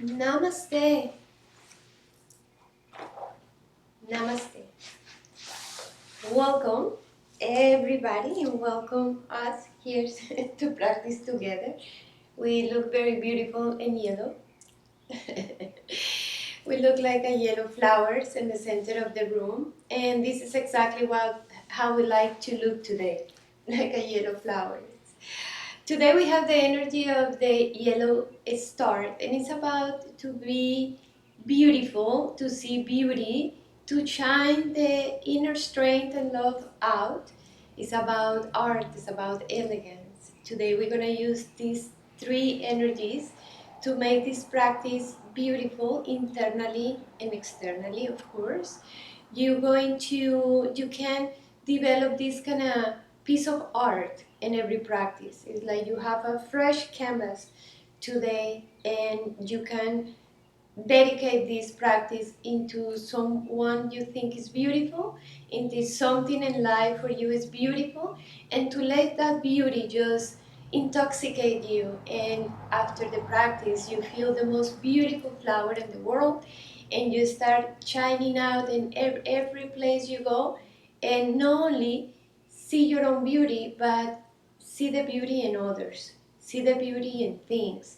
Namaste. Namaste. Welcome everybody and welcome us here to practice together. We look very beautiful in yellow. We look like a yellow flowers in the center of the room, and this is exactly how we like to look today, like a yellow flowers. Today we have the energy of the yellow start, and it's about to be beautiful, to see beauty, to shine the inner strength and love out. It's about art, it's about elegance. Today we're going to use these three energies to make this practice beautiful internally and externally, of course. You can develop this kind of piece of art in every practice. It's like you have a fresh canvas today and you can dedicate this practice into someone you think is beautiful, into something in life for you is beautiful, and to let that beauty just intoxicate you. And after the practice, you feel the most beautiful flower in the world, and you start shining out in every place you go, and not only see your own beauty, but see the beauty in others, see the beauty in things,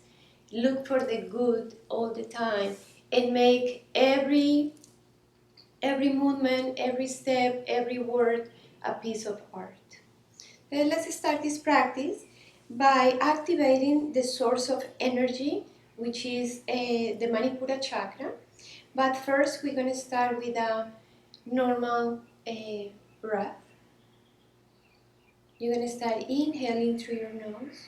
look for the good all the time, and make every movement, every step, every word a piece of art. Then let's start this practice by activating the source of energy, which is the Manipura chakra. But first we're going to start with a normal breath. You're going to start inhaling through your nose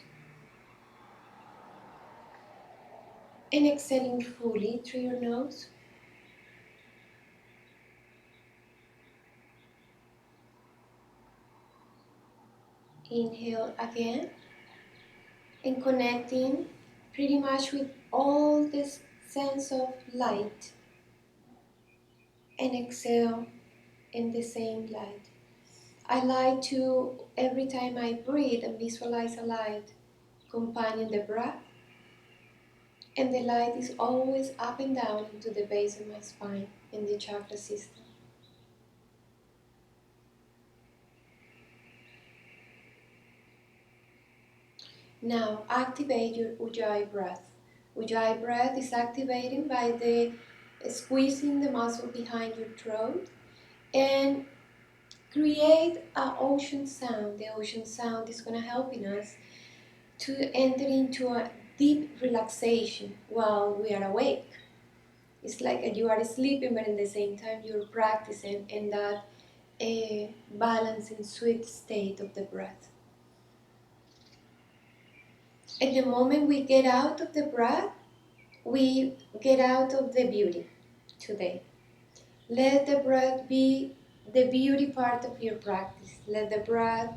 and exhaling fully through your nose. Inhale again and connecting pretty much with all this sense of light, and exhale in the same light. I like to, every time I breathe, and visualize a light accompanying the breath, and the light is always up and down into the base of my spine in the chakra system. Now activate your Ujjayi breath. Ujjayi breath is activating by the squeezing the muscle behind your throat and create an ocean sound. The ocean sound is going to helping us to enter into a deep relaxation while we are awake. It's like you are sleeping, but at the same time you're practicing in that balancing, sweet state of the breath. At the moment we get out of the breath, we get out of the beauty today. Let the breath be the beauty part of your practice. Let the breath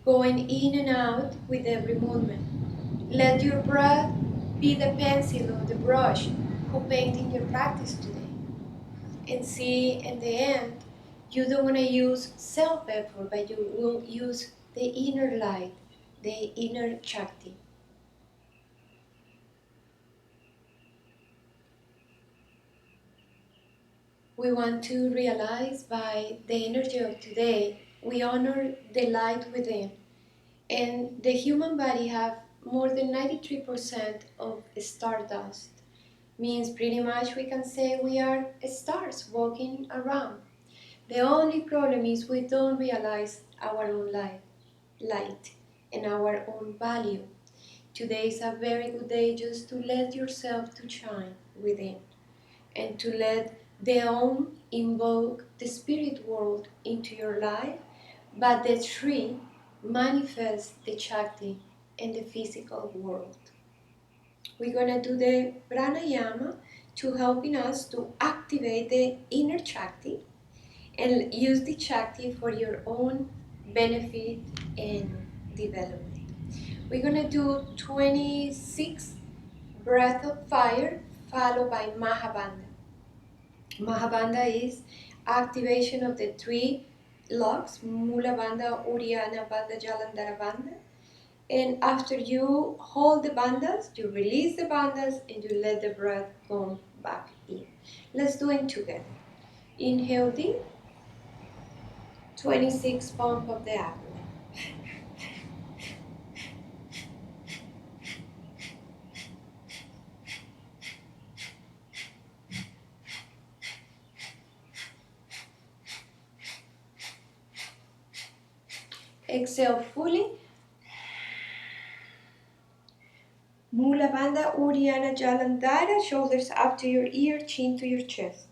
going in and out with every movement. Let your breath be the pencil or the brush who painting your practice today. And see, in the end, you don't want to use self-effort, but you will use the inner light, the inner Shakti. We want to realize by the energy of today, we honor the light within. And the human body have more than 93% of stardust. Means pretty much we can say we are stars walking around. The only problem is we don't realize our own light and our own value. Today is a very good day just to let yourself to shine within, and to let the Om invoke the spirit world into your life, but the tree manifests the Shakti in the physical world. We're going to do the pranayama to helping us to activate the inner Shakti and use the Shakti for your own benefit and development. We're going to do 26 breath of fire followed by Mahabandha. Mahabandha is activation of the three locks, Mula Bandha, Uddiyana Bandha, Jalandhara Bandha, And after you hold the bandhas, you release the bandhas and you let the breath come back in. Let's do it together. Inhale deep, 26 pump of the abdomen. Exhale fully. Mula Bandha Uddiyana Jalandhara, shoulders up to your ear, chin to your chest.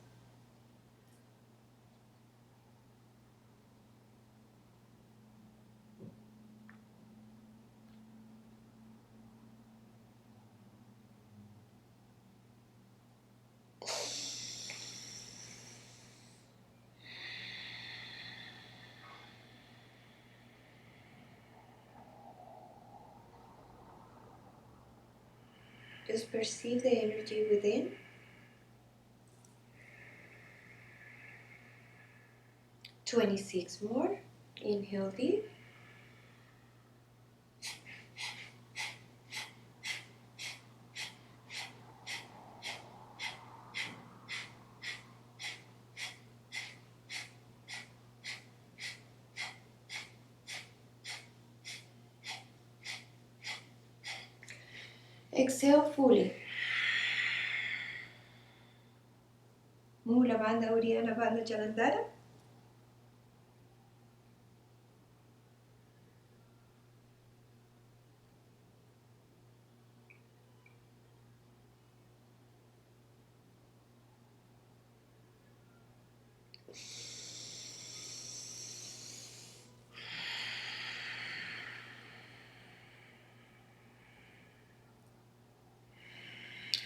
Just perceive the energy within. 26 more. Inhale deep. Exhale fully. Mula Bandha Uddiyana Bandha Jalandhara.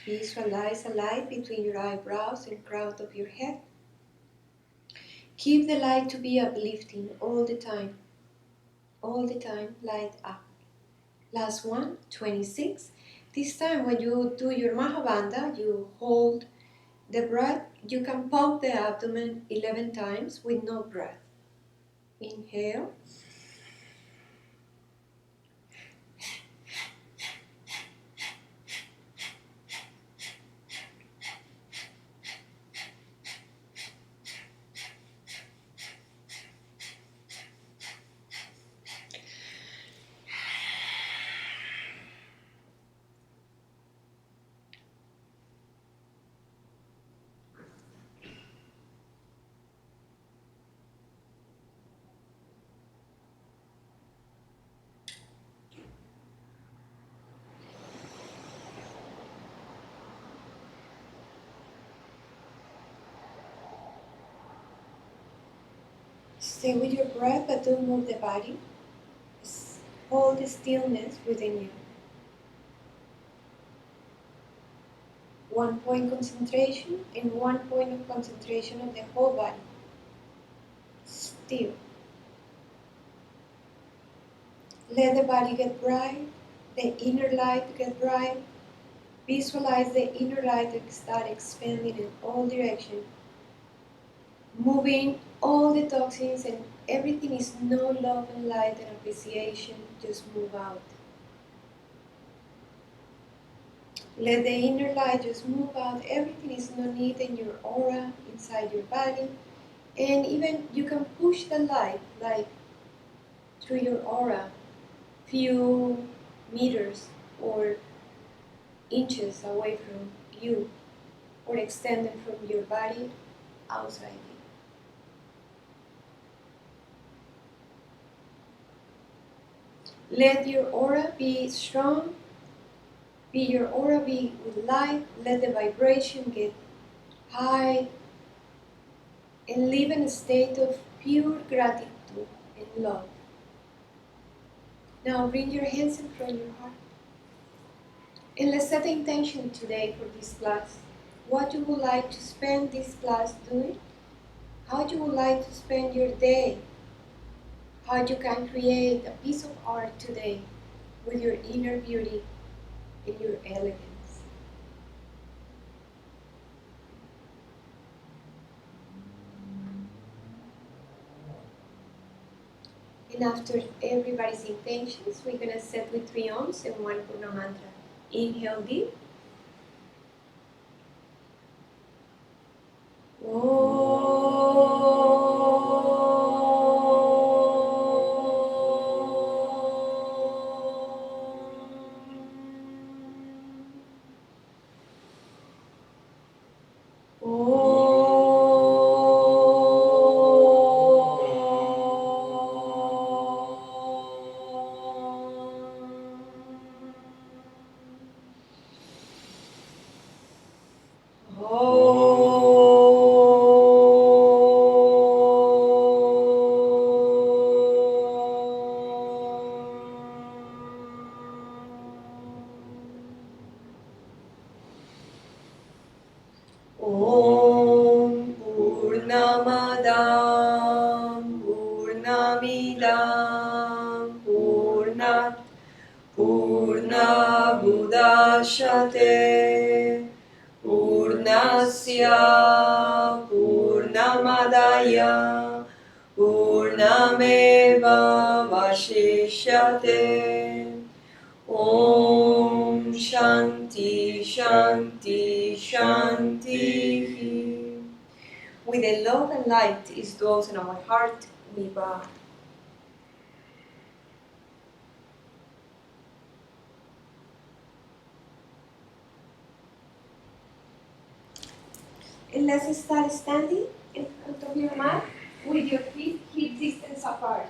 Visualize a light between your eyebrows and crown of your head. Keep the light to be uplifting all the time. All the time, light up. Last one, 26. This time when you do your Mahabandha, you hold the breath. You can pump the abdomen 11 times with no breath. Inhale. Stay with your breath, but don't move the body. Just hold the stillness within you. 1 point concentration and 1 point of concentration of the whole body. Still. Let the body get bright, the inner light get bright. Visualize the inner light that start expanding in all directions, moving all the toxins, and everything is no love and light and appreciation, just move out. Let the inner light just move out. Everything is no need in your aura, inside your body. And even you can push the light like through your aura, few meters or inches away from you, or extended from your body outside you. Let your aura be strong. Your aura be with light. Let the vibration get high and live in a state of pure gratitude and love. Now bring your hands in front of your heart. And let's set the intention today for this class. What you would like to spend this class doing. How you would like to spend your day. How you can create a piece of art today with your inner beauty and your elegance. And after everybody's intentions, we're going to set with 3 ohms and 1 Purna mantra. Inhale deep. Om Purnamadam Purnamidam Purnat Purnabudashate Purnasya Purnamadaya Purnameva Vashishyate. Om Shanti Shanti Shanti. With the love and light is dwells in our heart, we bow. And let's start standing in front of your mat with your feet hip distance apart.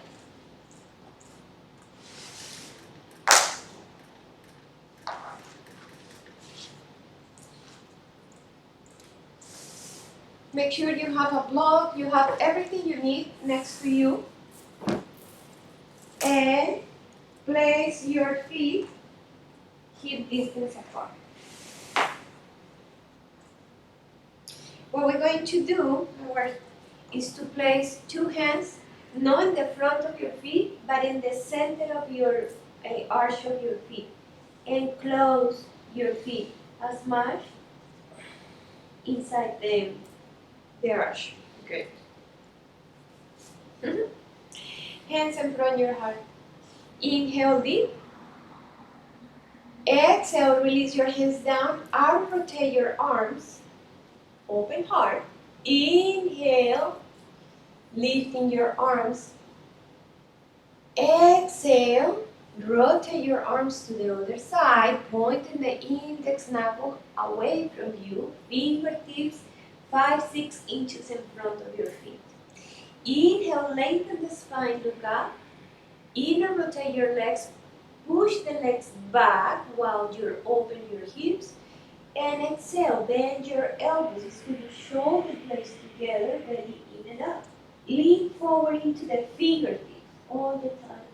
Make sure you have a block, you have everything you need next to you. And place your feet hip distance apart. What we're going to do is to place 2 hands not in the front of your feet, but in the center of your arch of your feet. And close your feet as much inside the arch. Good. Hands in front of your heart. Inhale deep. Exhale, release your hands down. Arm rotate your arms. Open heart. Inhale, lifting your arms. Exhale, rotate your arms to the other side, pointing the index knuckle away from you, fingertips 5-6 inches in front of your feet. Inhale, lengthen the spine, look up. Inner rotate your legs, push the legs back while you open your hips. And exhale, bend your elbows, scoot your shoulder blades together, ready in and up. Lean forward into the fingertips all the time.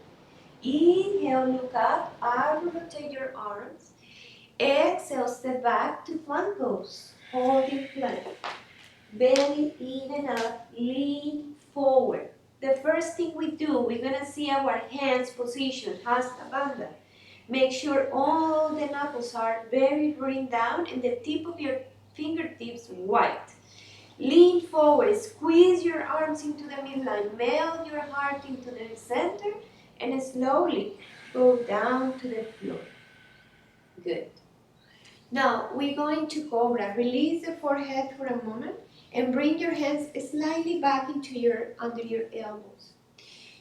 Inhale, look up, arm rotate your arms. Exhale, step back to plank pose. Hold in plank. Belly in and up, lean forward. The first thing we do, we're going to see our hands position, Hasta Bandha. Make sure all the knuckles are very rooting down and the tip of your fingertips wide. Lean forward, squeeze your arms into the midline, melt your heart into the center, and slowly go down to the floor. Good. Now we're going to Cobra. Release the forehead for a moment and bring your hands slightly back into under your elbows.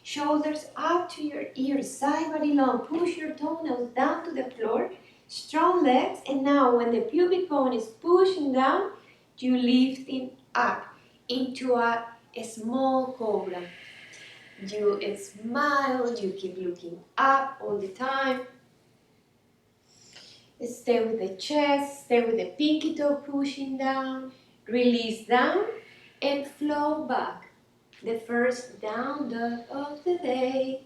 Shoulders up to your ears, side body long. Push your toenails down to the floor. Strong legs. And now when the pubic bone is pushing down, you lifting up into a small cobra. You smile, you keep looking up all the time. Stay with the chest, stay with the pinky toe pushing down. Release down and flow back. The first down dog of the day.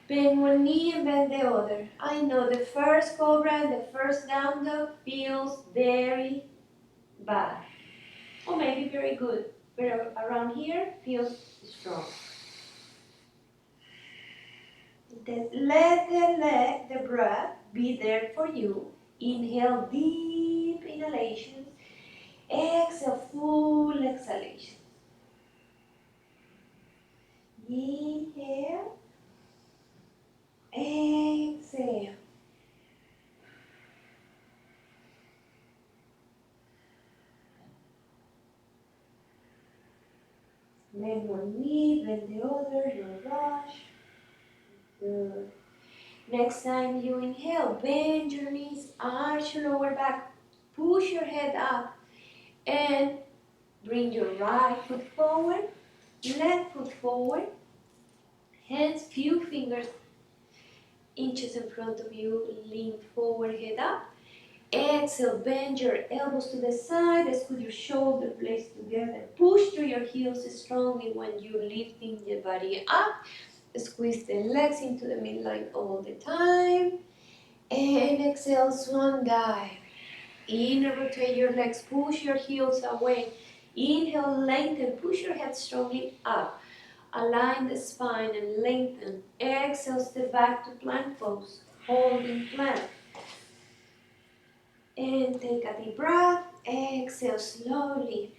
Bend one knee and bend the other. I know the first cobra and the first down dog feels very bad. Or maybe very good. But around here feels strong. Let the breath be there for you. Inhale deep inhalations. Exhale full exhalations. Inhale. Exhale. Bend one knee, bend the other, no rush. Good. Next time you inhale, bend your knees, arch your lower back, push your head up, and bring your right foot forward, left foot forward, hands, few fingers, inches in front of you, lean forward, head up. Exhale, bend your elbows to the side, scoot your shoulder blades together. Push through your heels strongly when you're lifting the body up. Squeeze the legs into the midline all the time. And exhale, swan dive. Inhale, rotate your legs, push your heels away. Inhale, lengthen, push your head strongly up. Align the spine and lengthen. Exhale, step back to plank pose. Holding plank. And take a deep breath. Exhale slowly.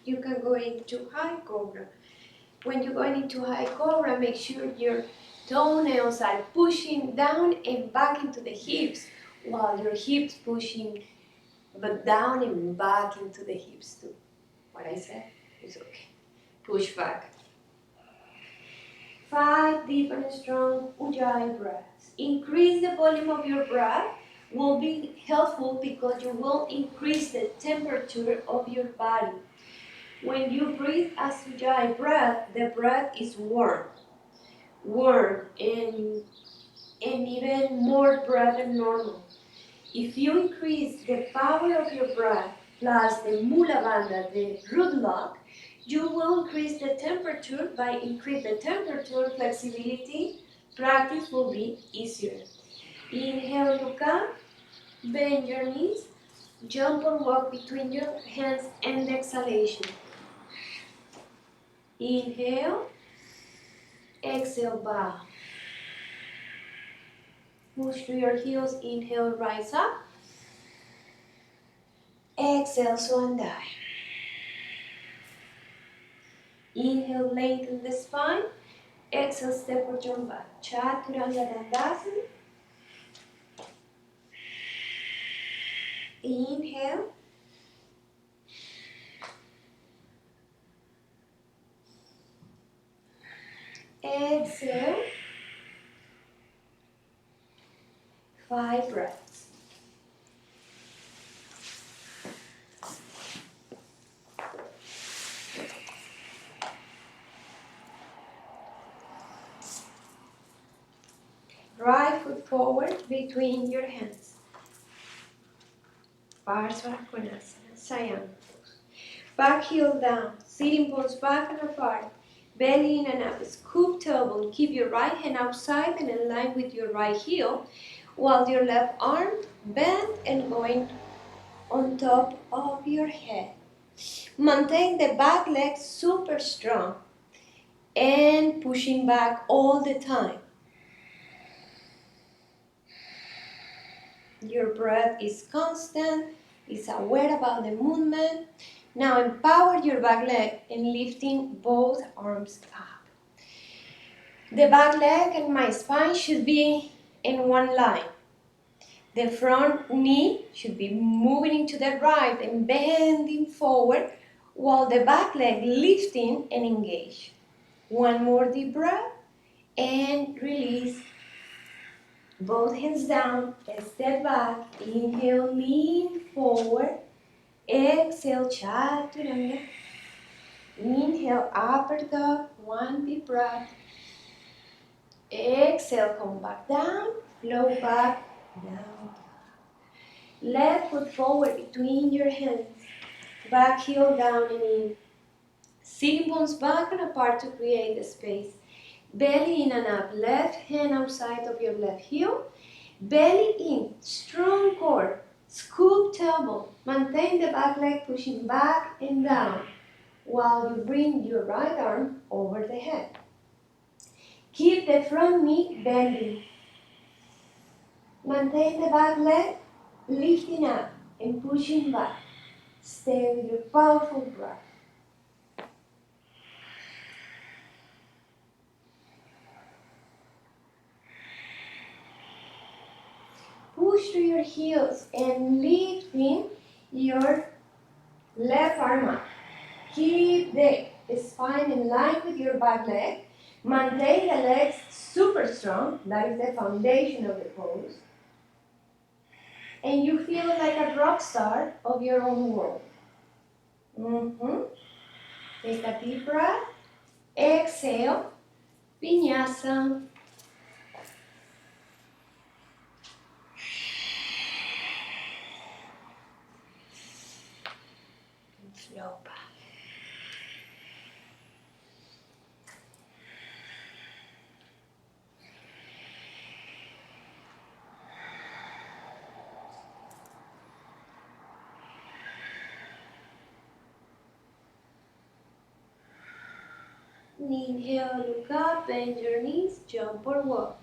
You can go into high cobra. When you're going into high cobra, make sure your toenails are pushing down and back into the hips, while your hips pushing but down and back into the hips too. What I said is okay. Push back. 5 deep and strong Ujjayi breaths. Increase the volume of your breath. Will be helpful because you will increase the temperature of your body. When you breathe a Ujjayi breath, the breath is warm and even more breath than normal. If you increase the power of your breath plus the Mula Bandha, the root lock, you will increase the temperature. By increase the temperature, flexibility, practice will be easier. Inhale, look up, bend your knees, jump or walk between your hands and the exhalation. Inhale, exhale, bow. Push through your heels, inhale, rise up. Exhale, swan dive. Inhale, lengthen the spine. Exhale, step or jump back. Chaturanga Dandasana. Inhale. Exhale. 5 breaths. Right foot forward between your hands. Parsvakonasana, Sayana pose. Back heel down, sitting bones back and apart. Belly in and up, scoop tailbone. Keep your right hand outside and in line with your right heel, while your left arm bent and going on top of your head. Maintain the back leg super strong and pushing back all the time. Your breath is constant, is aware about the movement. Now empower your back leg and lifting both arms up. The back leg and my spine should be in one line. The front knee should be moving into the right and bending forward, while the back leg lifting and engage. One more deep breath and release. Both hands down, step back, inhale, lean forward, exhale, chaturanga. Inhale, upper dog, one deep breath. Exhale, come back down, flow back, down. Left foot forward between your hands, back heel down and in. Sitting bones back and apart to create the space. Belly in and up, left hand outside of your left heel. Belly in, strong core, scoop tailbone. Maintain the back leg pushing back and down while you bring your right arm over the head. Keep the front knee bending. Maintain the back leg lifting up and pushing back. Stay with your powerful breath. push through your heels and lifting your left arm up. Keep the spine in line with your back leg. Maintain the legs super strong. That is the foundation of the pose. And you feel like a rock star of your own world. Take a deep breath. Exhale. Vinyasa. And slow back. Inhale, look up, bend your knees, jump or walk.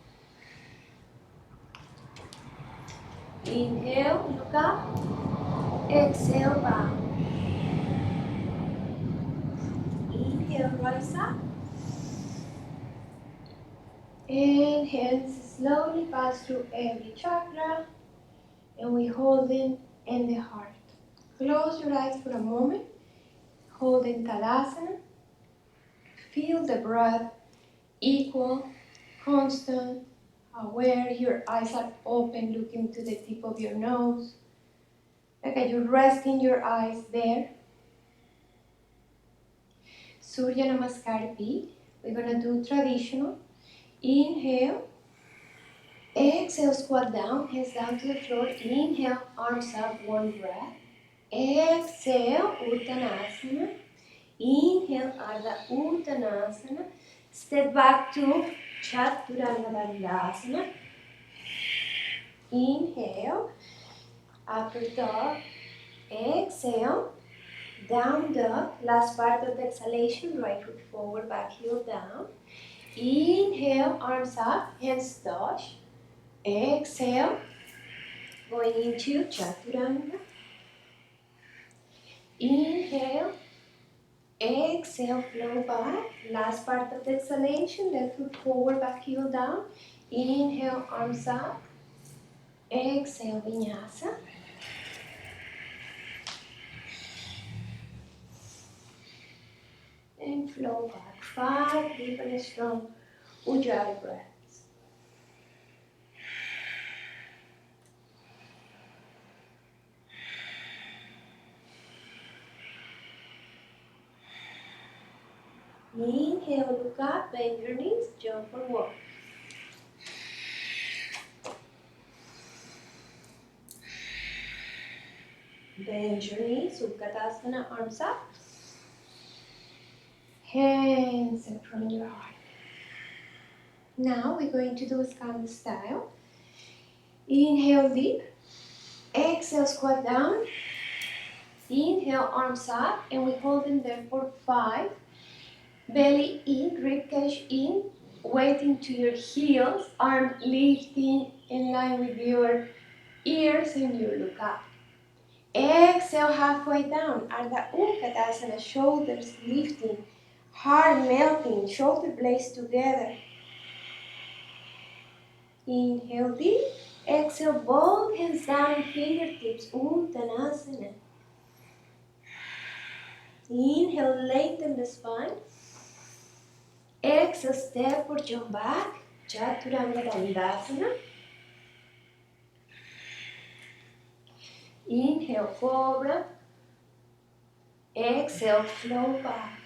Inhale, look up. Exhale, bow. Inhale, rise up. And hands slowly pass through every chakra. And we hold in the heart. Close your eyes for a moment. Hold in Tadasana. Feel the breath equal, constant, aware. Your eyes are open, looking to the tip of your nose. Like you're resting your eyes there. Surya Namaskar B. We're going to do traditional. Inhale. Exhale, squat down, hands down to the floor. Inhale, arms up, one breath. Exhale, Uttanasana. Inhale, Ardha Uttanasana. Step back to Chaturanga Dandasana. Inhale, upper dog. Exhale, down dog. Last part of the exhalation, right foot forward, back heel down. Inhale, arms up, hands touch. Exhale, going into Chaturanga. Inhale, exhale, flow back. Last part of the exhalation, left foot forward, back heel down. Inhale, arms up. Exhale, vinyasa. And flow back. 5 deep and strong Ujjayi breaths. Inhale, look up, bend your knees, jump or walk. Bend your knees, Utkatasana, arms up. Hands in front of your heart. Now we're going to do a Skanda style. Inhale deep. Exhale, squat down. Inhale, arms up, and we hold them there for 5. Belly in, ribcage in, weight into your heels, arm lifting in line with your ears, and you look up. Exhale, halfway down, Ardha Utkatasana, shoulders lifting, heart melting, shoulder blades together. Inhale deep, exhale, both hands down, fingertips, Uttanasana. Inhale, lengthen the spine. Exhale, step or jump back, Chaturanga Dandasana. Inhale, Cobra. Exhale, flow back.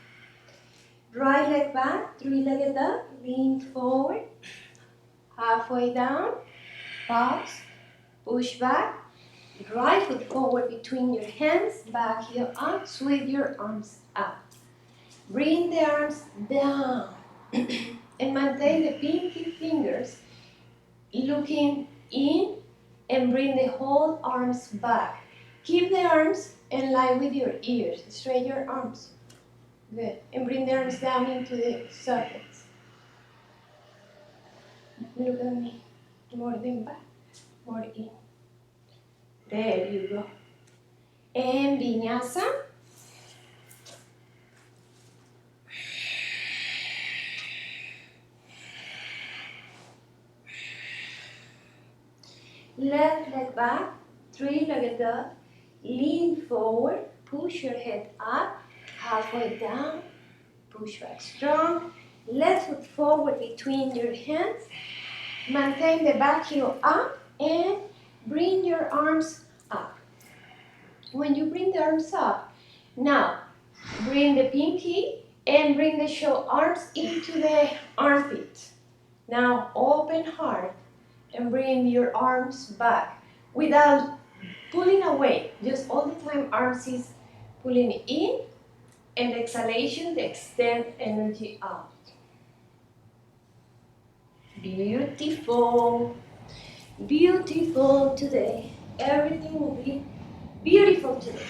Right leg back, 3-legged up, lean forward. Halfway down, pause, push back. Right foot forward between your hands, back heel up, sweep your arms up. Bring the arms down and maintain the pinky fingers looking in and bring the whole arms back. Keep the arms in line with your ears. Straighten your arms. Good. And bring the arms down into the sockets. Look at me. More than back, more in. There you go. And vinyasa. Left leg back, three-legged dog. Lean forward, push your head up, halfway down, push back strong. Left foot forward between your hands. Maintain the back heel up and bring your arms up. When you bring the arms up, now bring the pinky and bring the show arms into the armpit. Now open heart and bring your arms back without pulling away. Just all the time arms is pulling in and exhalation, the extend energy out. Beautiful. Beautiful today. Everything will be beautiful today.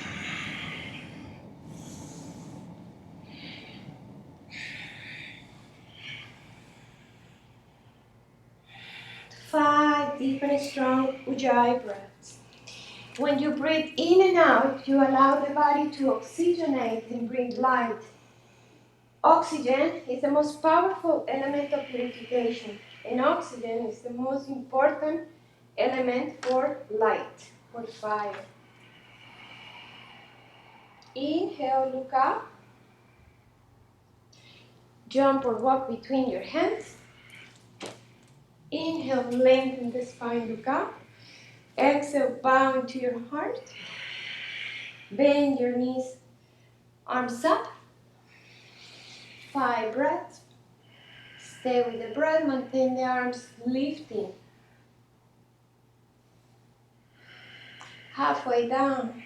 Five deep and strong Ujjayi breaths. When you breathe in and out, you allow the body to oxygenate and bring light. Oxygen is the most powerful element of purification, and oxygen is the most important element for light, for fire. Inhale, look up. Jump or walk between your hands. Inhale, lengthen the spine, look up. Exhale, bow into your heart. Bend your knees, arms up. 5 breaths. Stay with the breath, maintain the arms lifting. Halfway down.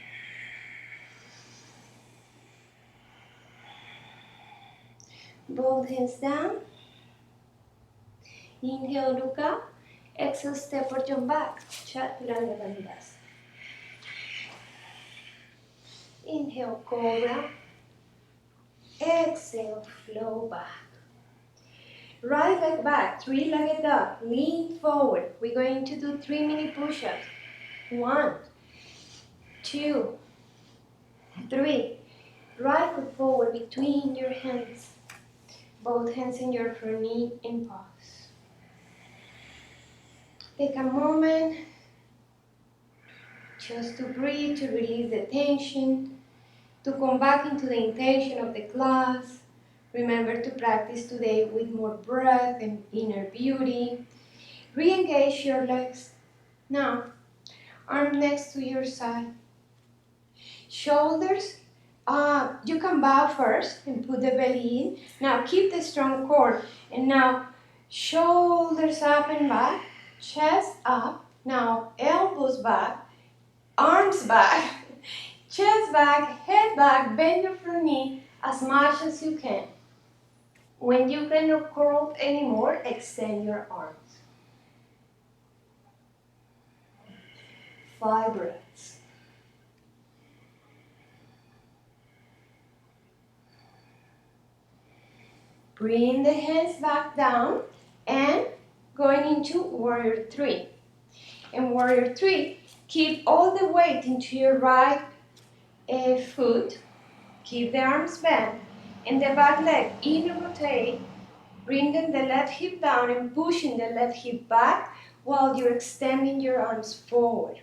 Both hands down. Inhale, look up. Exhale, step or jump back. Chaturanga Dandasana. Inhale, Cobra. Exhale, flow back. Right leg back, three-legged dog. Lean forward. We're going to do 3 mini push-ups. 1, 2, 3. Right foot forward between your hands. Both hands in your front knee in pause. Take a moment just to breathe, to release the tension, to come back into the intention of the class. Remember to practice today with more breath and inner beauty. Re-engage your legs. Now, arm next to your side. Shoulders, you can bow first and put the belly in. Now keep the strong core. And now shoulders up and back, chest up. Now elbows back, arms back, chest back, head back, bend your front knee as much as you can. When you cannot curl anymore, extend your arms. 5 breaths. Bring the hands back down and going into Warrior 3. In Warrior 3, keep all the weight into your right foot. Keep the arms bent and the back leg in rotate. Bringing the left hip down and pushing the left hip back while you're extending your arms forward.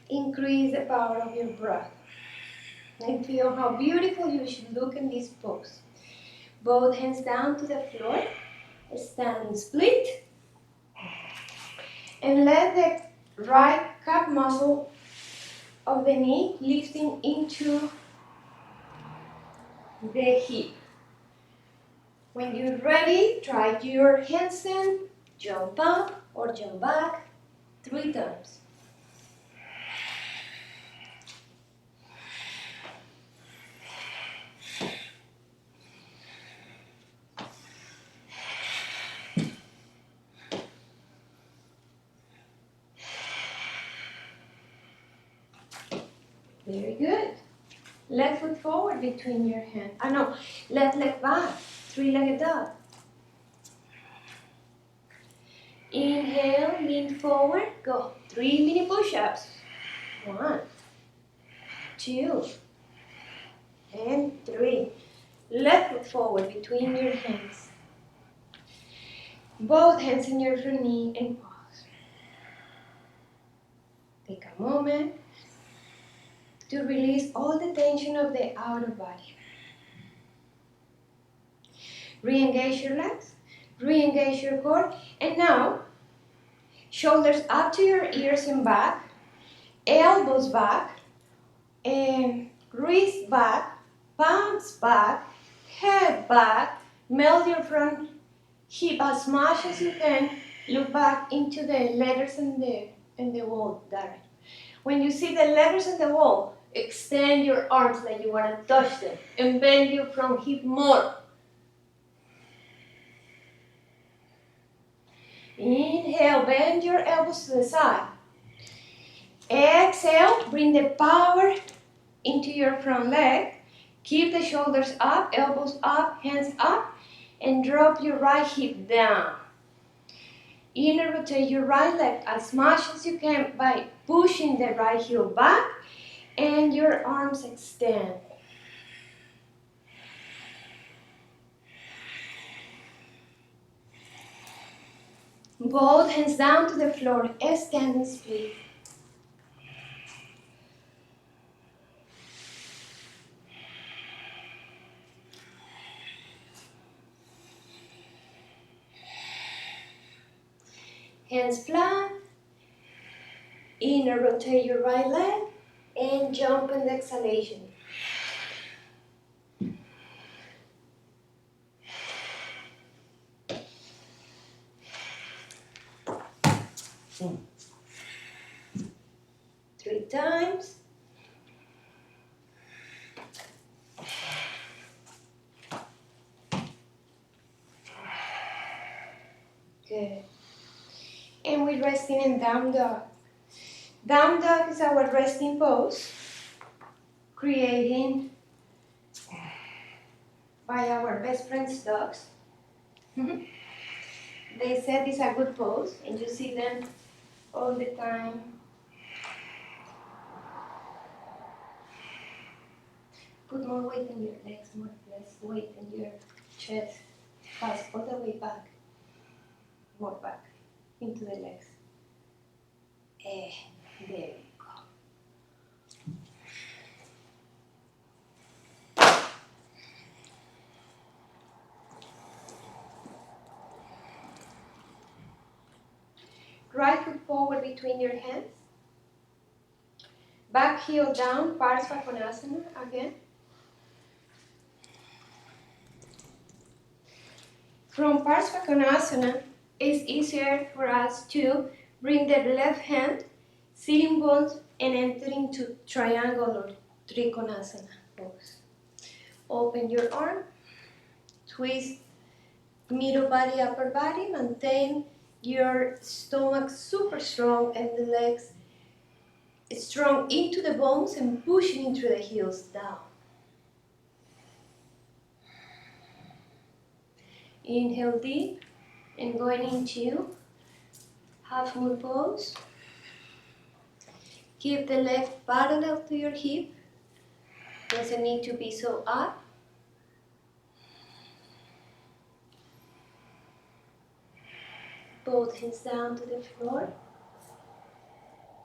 Increase the power of your breath. And feel how beautiful you should look in this pose. Both hands down to the floor. Stand split. And let the right calf muscle of the knee lifting into the hip. When you're ready, try your headstand, jump up or jump back 3 times. Very good. Left foot forward between your hands. Left leg back. 3-legged dog. Inhale, lean forward, go. 3 mini push-ups. 1, 2, and 3. Left foot forward between your hands. Both hands in your front knee and pause. a moment to release all the tension of the outer body. Re-engage your legs, re-engage your core, and now shoulders up to your ears and back, elbows back, and wrist back, palms back, head back, melt your front hip as much as you can, look back into the letters and the wall, Darren. When you see the letters on the wall, extend your arms like you want to touch them and bend your front hip more. Inhale, bend your elbows to the side. Exhale, bring the power into your front leg. Keep the shoulders up, elbows up, hands up, and drop your right hip down. Inner rotate your right leg as much as you can by pushing the right heel back and your arms extend. Both hands down to the floor, standing split. Hands flat. Inner rotate your right leg and jump in the exhalation. Three times. Good. And we're resting in down dog. Down dog is our resting pose, created by our best friends dogs. They said it's a good pose, and you see them all the time. Put more weight in your legs, more less weight in your chest. Pass all the way back, more back into the legs. There you go. Right foot forward between your hands. Back heel down, Bakasana again. From Bakasana, it's easier for us to bring the left hand, sitting bones, and enter into triangle or trikonasana pose. Open your arm, twist middle body, upper body, maintain your stomach super strong and the legs strong into the bones and pushing into the heels down. Inhale deep and going into half moon pose. Keep the leg parallel to your hip. Doesn't need to be so up. Both hands down to the floor.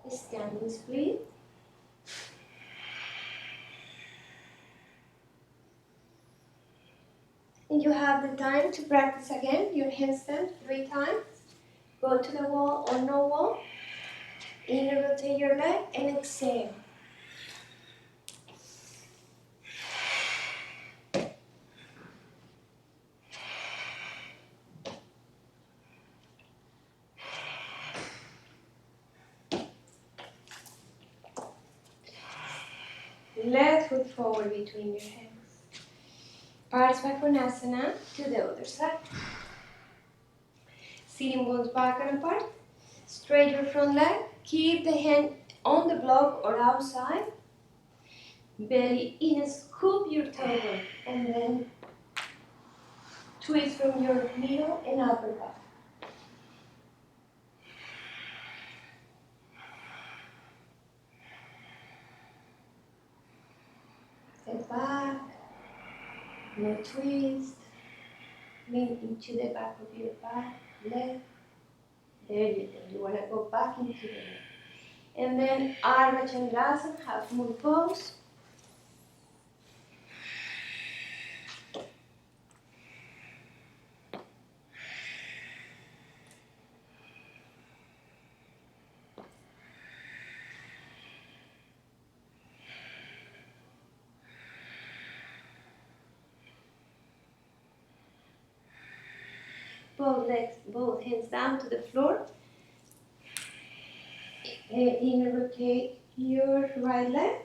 Standing split. And you have the time to practice again your headstand 3 times. Go to the wall or no wall. Inner rotate your leg and exhale. Left foot forward between your hands. Bakasana to the other side. Sitting bones back and apart. Straight your front leg. Keep the hand on the block or outside. Belly in, scoop your tailbone, and then twist from your middle and upper back. Step back, no twist, lean into the back of your back, leg. There you go. You want to go back into the leg. And then Ardha Chandrasana, half moon pose. Both legs, both hands down to the floor. Inner rotate your right leg.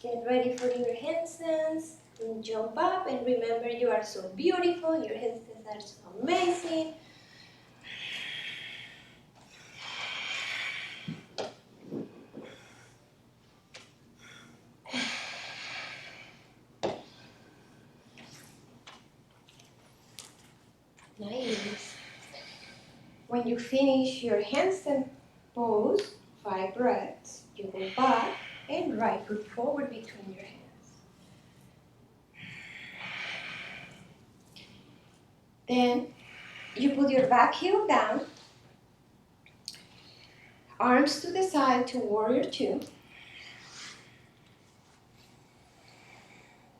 Get ready for your handstands. And jump up and remember you are so beautiful. Your handstands are so amazing. Nice. When you finish your handstand pose, 5 breaths, you go back and right foot forward between your hands. Then you put your back heel down, arms to the side to warrior 2.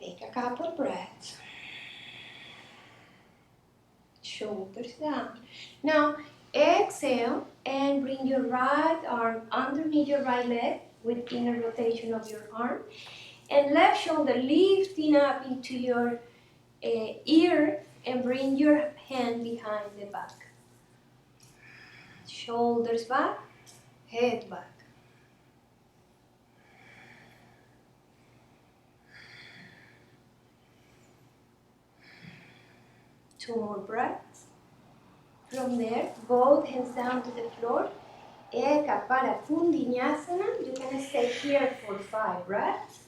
Take a couple breaths. Shoulders down. Now exhale and bring your right arm underneath your right leg with inner rotation of your arm. And left shoulder lifting up into your ear and bring your hand behind the back. Shoulders back, head back. Two more breaths. From there, both hands down to the floor. Eka para Kundinasana. You can stay here for 5 breaths.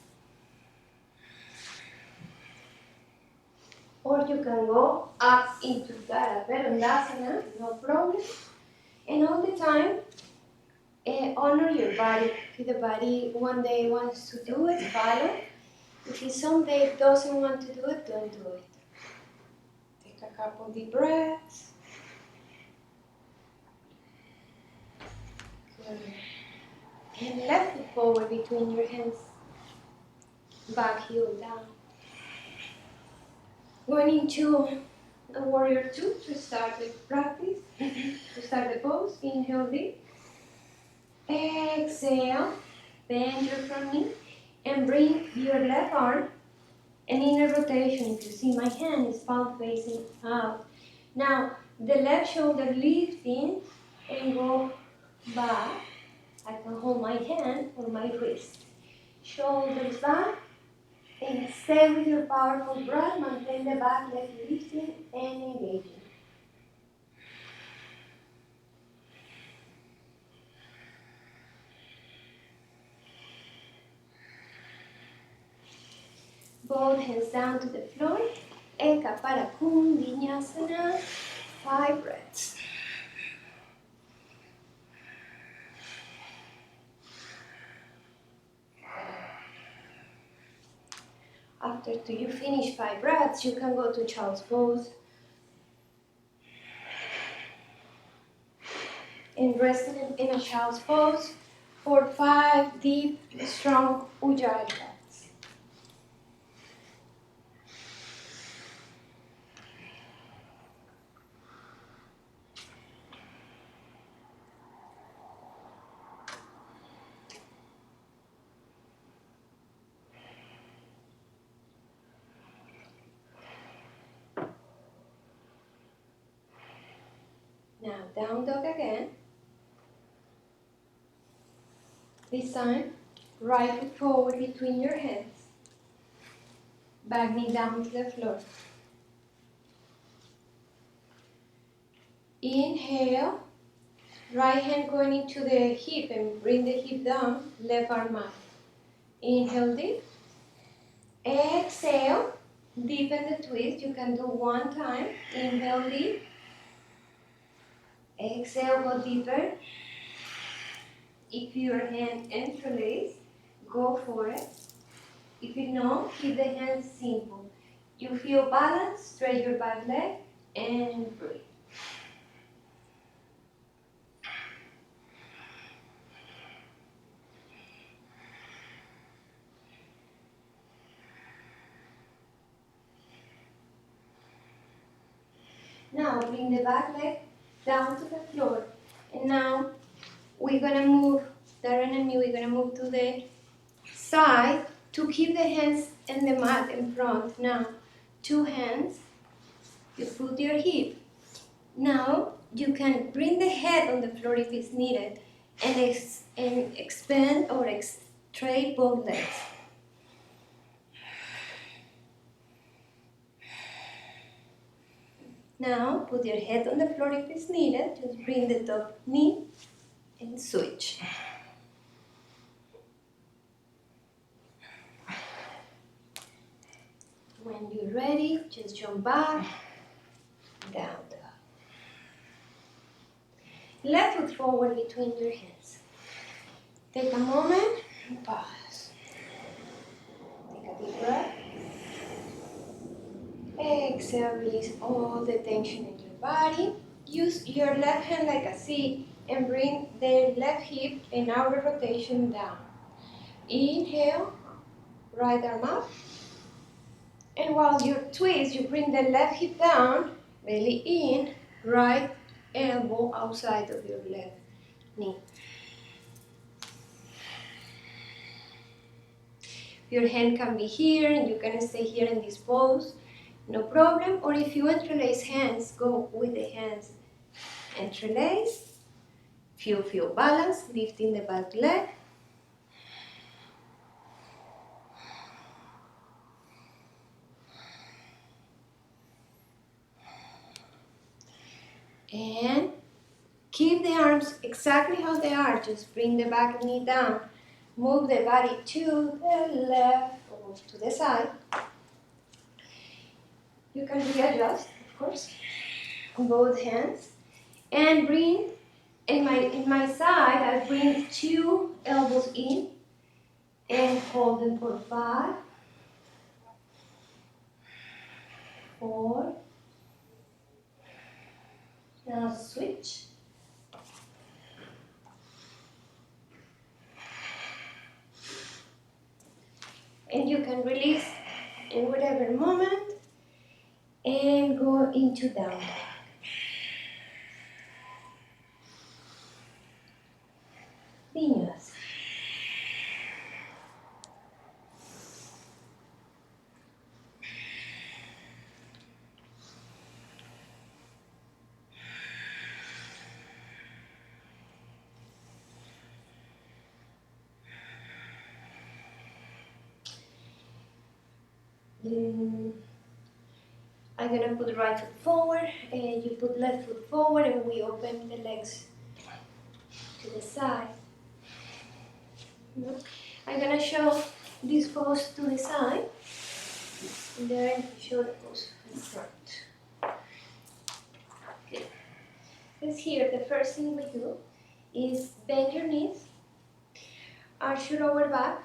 Or you can go up into Varandasana, no problem. And all the time, honor your body. If the body one day wants to do it, follow. If it someday doesn't want to do it, don't do it. Take a couple deep breaths. Good. And left foot forward between your hands. Back heel down. Going into a warrior 2 to start the practice, to start the pose. Inhale deep. Exhale. Bend your front knee and bring your left arm and inner rotation. If you see my hand is palm facing out. Now the left shoulder lifting and go back. I can hold my hand or my wrist. Shoulders back. And stay with your powerful breath. Maintain the back leg lifting and engaging. Both hands down to the floor. Eka para Kundinasana. 5 breaths. After you finish 5 breaths, you can go to child's pose. And rest in a child's pose for 5 deep, strong Ujjayi breaths. Now, down dog again. This time, right foot forward between your hands. Back knee down to the floor. Inhale. Right hand going into the hip and bring the hip down. Left arm up. Inhale deep. Exhale. Deepen the twist. You can do 1 time. Inhale deep. Exhale, go deeper. If your hand interlace, go for it. If you know, keep the hands simple. You feel balance, straight your back leg, and breathe. Now bring the back leg down to the floor. And now we're gonna move, Darren and me, we're gonna move to the side to keep the hands and the mat in front. Now, 2 hands, you put your hip. Now you can bring the head on the floor if it's needed and expand or straight both legs. Now put your head on the floor if it's needed. Just bring the top knee and switch. When you're ready, just jump back, down, down. Left foot forward between your hands. Take a moment and pause. Take a deep breath. Exhale, release all the tension in your body. Use your left hand like a C and bring the left hip in outer rotation down. Inhale, right arm up. And while you twist, you bring the left hip down, belly in, right elbow outside of your left knee. Your hand can be here and you can stay here in this pose, no problem. Or if you interlace hands, go with the hands. Interlace, feel balance, lifting the back leg. And keep the arms exactly how they are, just bring the back knee down. Move the body to the left or to the side. You can readjust, of course, on both hands. And bring, in my side, I bring 2 elbows in and hold them for 5, 4. Now switch. And you can release in whatever moment and go into down dog. Vinyasa. I'm gonna put right foot forward and you put left foot forward and we open the legs to the side. I'm gonna show this pose to the side and then show the pose in front. Okay. Because here the first thing we do is bend your knees, arch your lower back,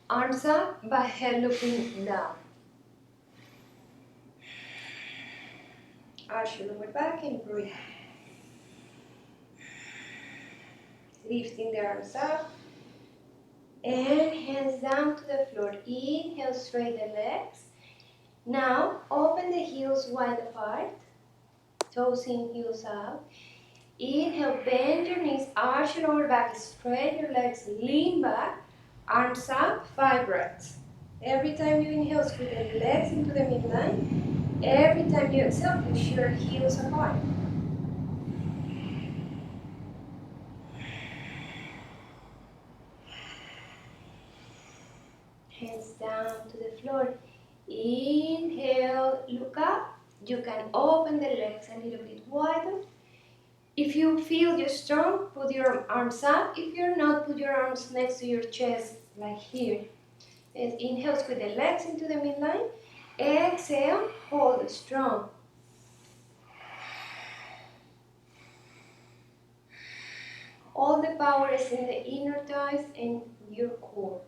arms up but head looking down. Arch your lower back and breathe. Lifting the arms up and hands down to the floor. Inhale, straighten the legs. Now open the heels wide apart, toes in, heels out. Inhale, bend your knees, arch your lower back, spread your legs, lean back, arms up, 5 breaths. Every time you inhale, squeeze the legs into the midline. Every time you exhale, push your heels apart. Hands down to the floor. Inhale, look up. You can open the legs a little bit wider. If you feel you're strong, put your arms up. If you're not, put your arms next to your chest, like here. And inhale, squeeze the legs into the midline. Exhale, hold strong. All the power is in the inner thighs and your core.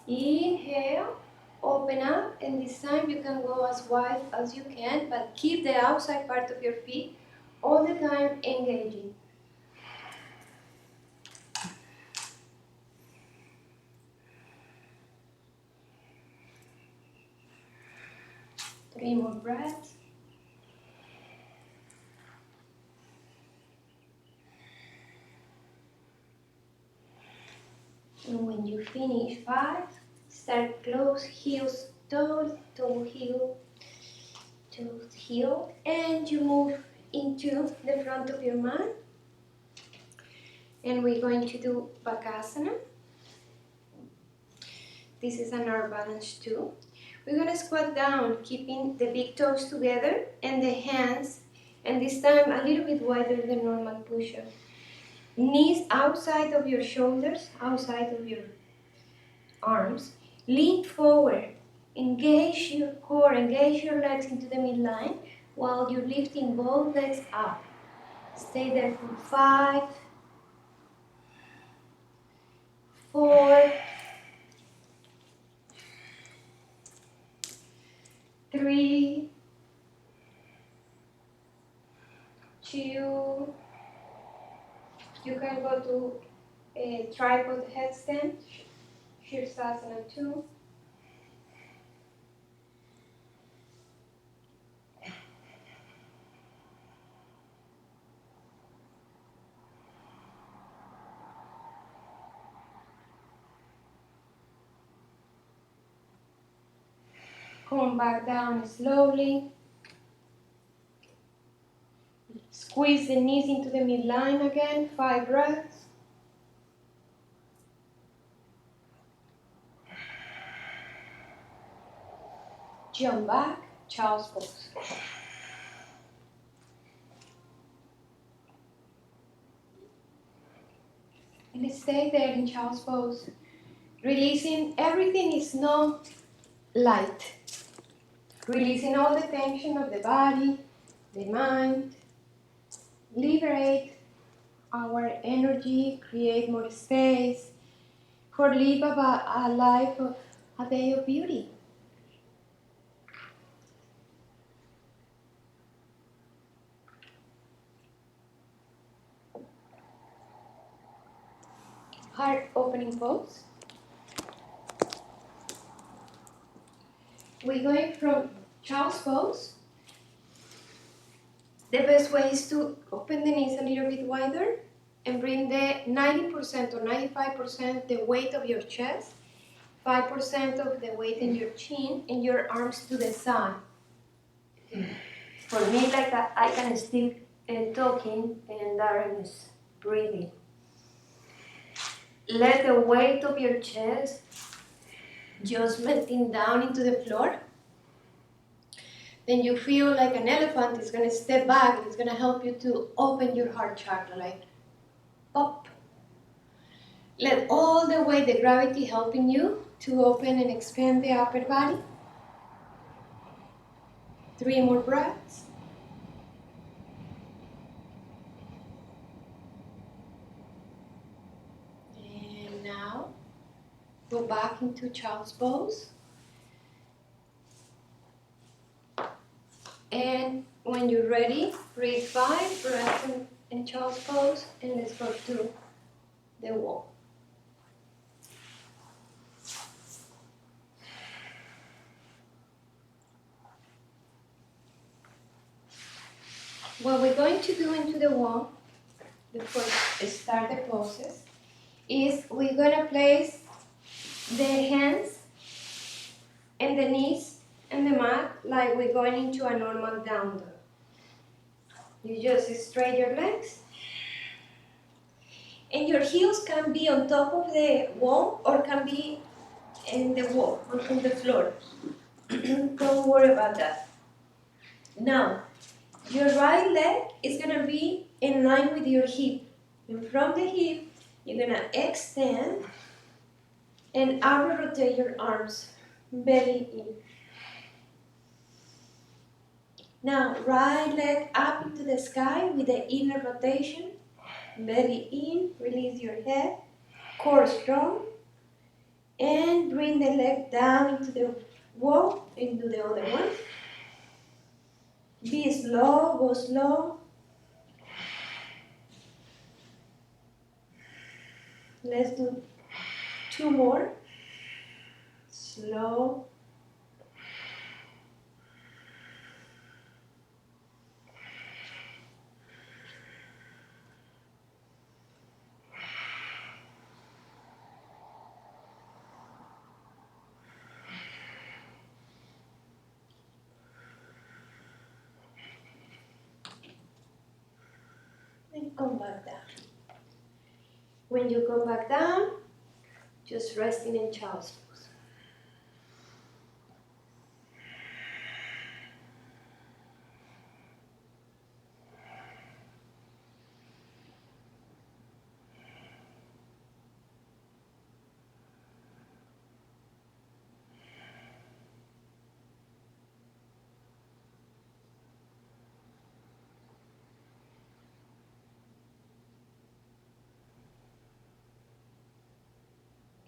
Inhale, open up, and this time you can go as wide as you can, but keep the outside part of your feet all the time engaging. 3 more breaths. And when you finish 5, start close, heels, toe heel, and you move into the front of your mat. And we're going to do Bakasana. This is an arm balance too. We're going to squat down, keeping the big toes together and the hands, and this time a little bit wider than normal push-up. Knees outside of your shoulders, outside of your arms. Lean forward. Engage your core, engage your legs into the midline while you're lifting both legs up. Stay there for 5, 4, 3, 2. You can go to a tripod headstand, Sadhana 2. Come back down slowly. Squeeze the knees into the midline again, 5 breaths. Jump back, child's pose. And stay there in child's pose. Releasing everything is not light. Releasing all the tension of the body, the mind. Liberate our energy, create more space for live a life of a day of beauty. Heart opening pose. We're going from child's pose. The best way is to open the knees a little bit wider and bring the 90% or 95% the weight of your chest, 5% of the weight in your chin, and your arms to the side. For me, like that, I can still talking and Darren is breathing. Let the weight of your chest just melting down into the floor. Then you feel like an elephant is going to step back and it's going to help you to open your heart chakra, like pop. Let all the weight, the gravity helping you to open and expand the upper body. 3 more breaths. And now, go back into child's pose. And when you're ready, breathe 5 breaths in child's pose, and let's go to the wall. What we're going to do into the wall, before we start the poses, is we're going to place the hands and the knees and the mat like we're going into a normal down dog. You just straight your legs. And your heels can be on top of the wall or can be in the wall or on the floor. Don't worry about that. Now, your right leg is going to be in line with your hip. And from the hip, you're going to extend and outer rotate your arms, belly in. Now, right leg up into the sky with the inner rotation, belly in, release your head, core strong, and bring the leg down into the wall, into the other one. Be slow, go slow. Let's do 2 more. Slow. come back down. When you come back down, just resting in child's pose.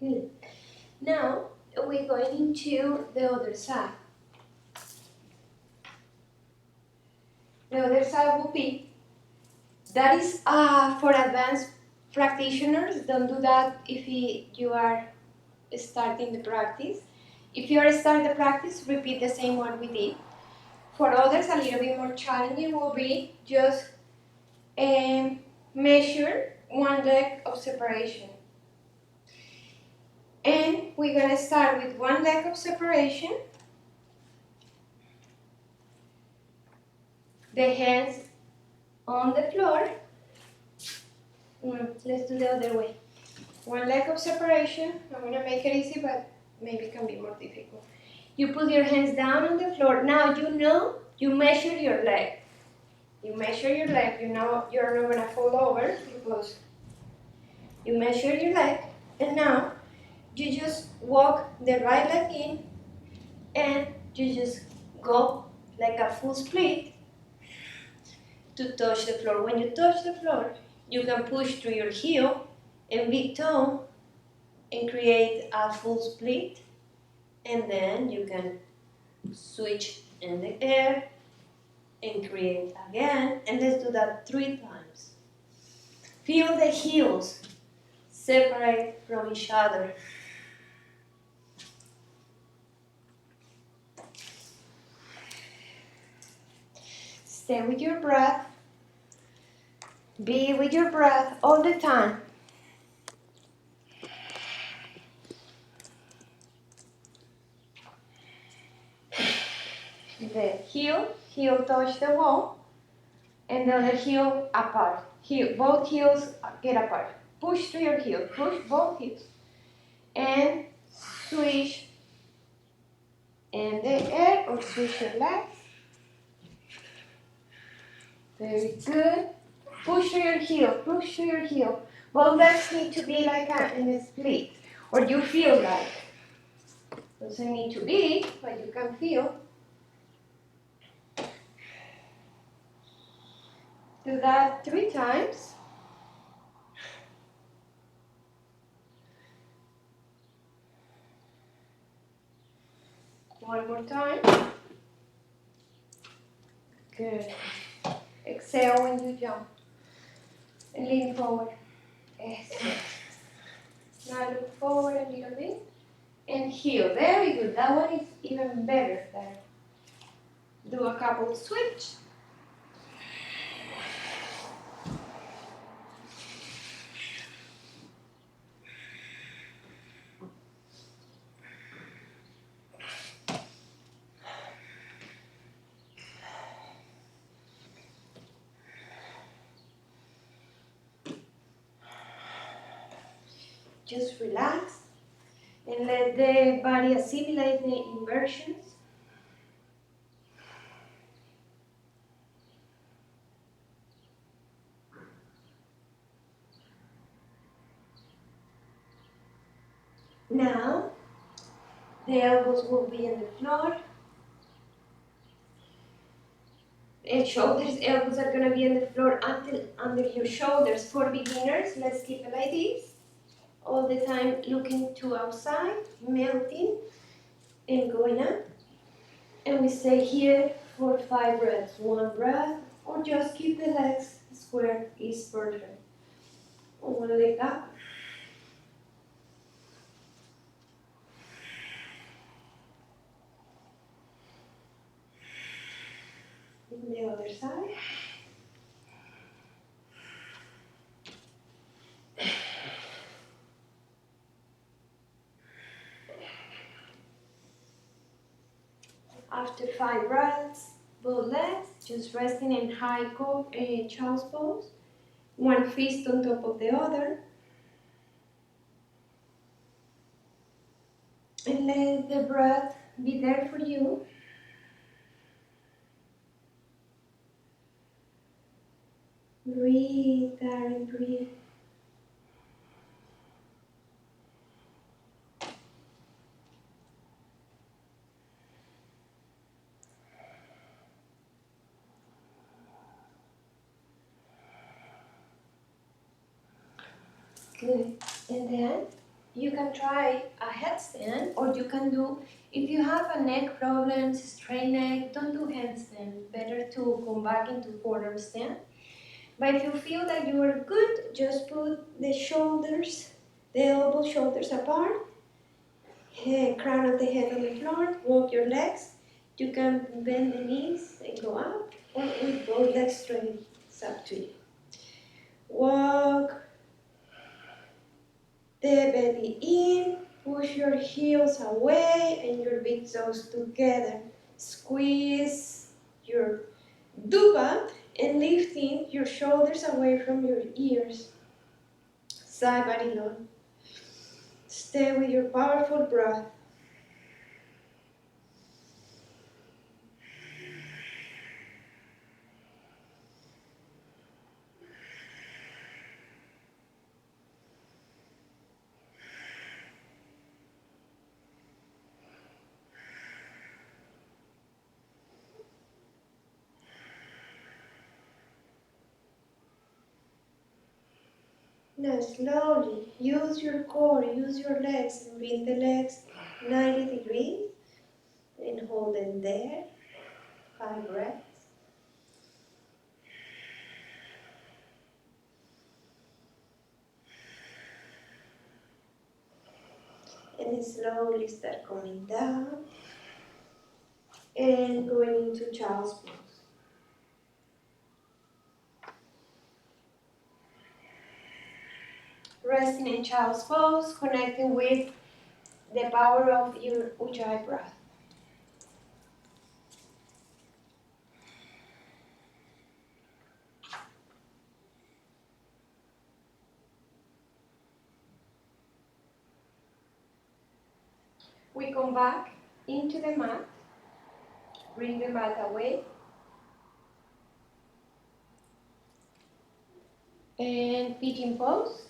Good. Now we're going into the other side. The other side will be, that is for advanced practitioners. Don't do that if you are starting the practice. If you are starting the practice, repeat the same one we did. For others, a little bit more challenging will be just measure one leg of separation. And we're going to start with one leg of separation. The hands on the floor. Let's do the other way. One leg of separation. I'm going to make it easy, but maybe it can be more difficult. You put your hands down on the floor. Now you know you measure your leg. You measure your leg. You know you're not going to fall over because you measure your leg. And now you just walk the right leg in and you just go like a full split to touch the floor. When you touch the floor, you can push through your heel and big toe and create a full split, and then you can switch in the air and create again, and let's do that 3 times. Feel the heels separate from each other. Stay with your breath. Be with your breath all the time. The heel touch the wall, and the other heel apart. Both heels get apart. Push to your heel. Push both heels. And switch in the air or switch your legs. Very good. Push to your heel. Push to your heel. Both legs need to be like in a split, or you feel like. Doesn't need to be, but you can feel. Do that 3 times. One more time. Good. Exhale when you jump. And lean forward. Exhale. Now look forward a little bit. And heel. Very good. That one is even better there. Do a couple switch. Just relax and let the body assimilate the inversions. Now, the elbows will be on the floor. And elbows are going to be on the floor until under your shoulders. For beginners, let's keep it like this. All the time looking to outside, melting and going up. And we stay here for 5 breaths. 1 breath, or just keep the legs square is perfect. 1 leg up. And the other side. After 5 breaths, both legs, just resting in high child's pose. One fist on top of the other. And let the breath be there for you. Breathe, Darren, breathe. Good. And then you can try a headstand, or you can do, if you have a neck problems, straight neck, don't do headstand. Better to come back into forearm stand. But if you feel that you are good, just put the shoulders, the elbow shoulders apart, crown of the head on the floor, walk your legs. You can bend the knees and go up, or with both legs straight. It's up to you. Walk the belly in, push your heels away and your big toes together. Squeeze your dupa and lifting your shoulders away from your ears. Side body long. Stay with your powerful breath. Now slowly, use your core, use your legs, and bring the legs 90 degrees and hold them there. 5 breaths. And slowly start coming down and going into child's pose. Resting in child's pose, connecting with the power of your Ujjayi breath. We come back into the mat, bring the mat away, and pigeon pose.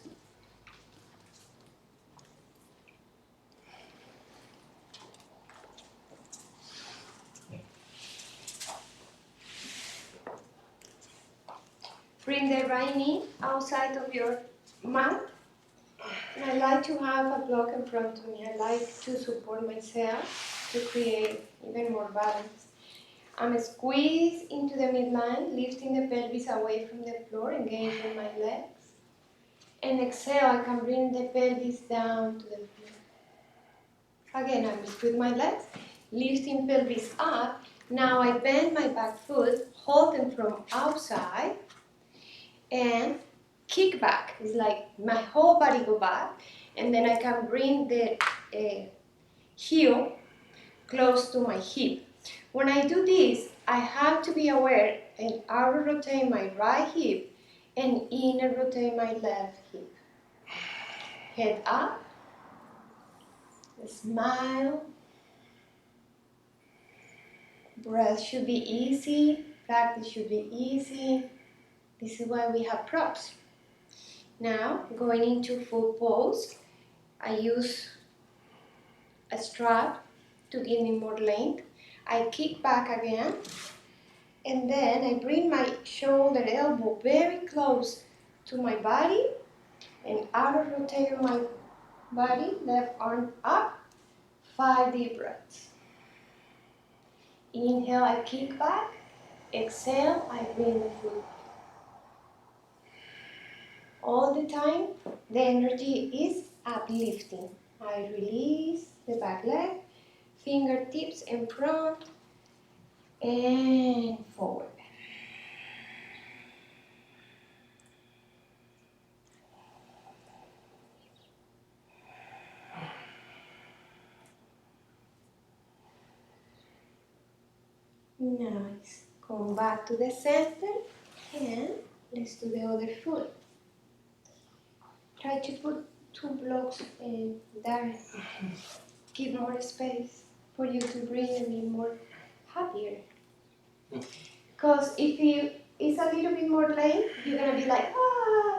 Bring the right knee outside of your mat. And I like to have a block in front of me. I like to support myself to create even more balance. I'm squeezed into the midline, lifting the pelvis away from the floor, engaging my legs. And exhale, I can bring the pelvis down to the floor. Again, I squeeze my legs, lifting pelvis up. Now I bend my back foot, hold them from outside, and kick back. It's like my whole body go back, and then I can bring the heel close to my hip. When I do this, I have to be aware and outer rotate my right hip and inner rotate my left hip. Head up, smile. Breath should be easy, practice should be easy. This is why we have props. Now, going into full pose, I use a strap to give me more length. I kick back again, and then I bring my shoulder, elbow very close to my body, and outer rotate my body, left arm up, 5 deep breaths. Inhale, I kick back. Exhale, I bring the foot. All the time, the energy is uplifting. I release the back leg, fingertips in front and forward. Nice. Come back to the center and Let's do the other foot. Try to put 2 blocks in there. Give more space for you to breathe and be more happier. Because if it's a little bit more late, you're gonna be like,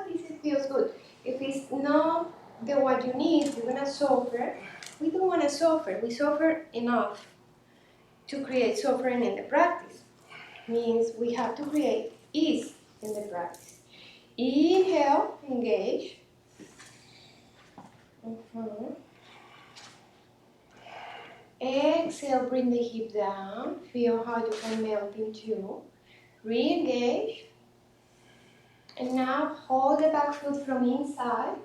this feels good. If it's not the what you need, you're gonna suffer. We don't wanna suffer. We suffer enough to create suffering in the practice. Means we have to create ease in the practice. Inhale, engage. Exhale, bring the hip down. Feel how you can melt into. Re-engage. And now hold the back foot from inside.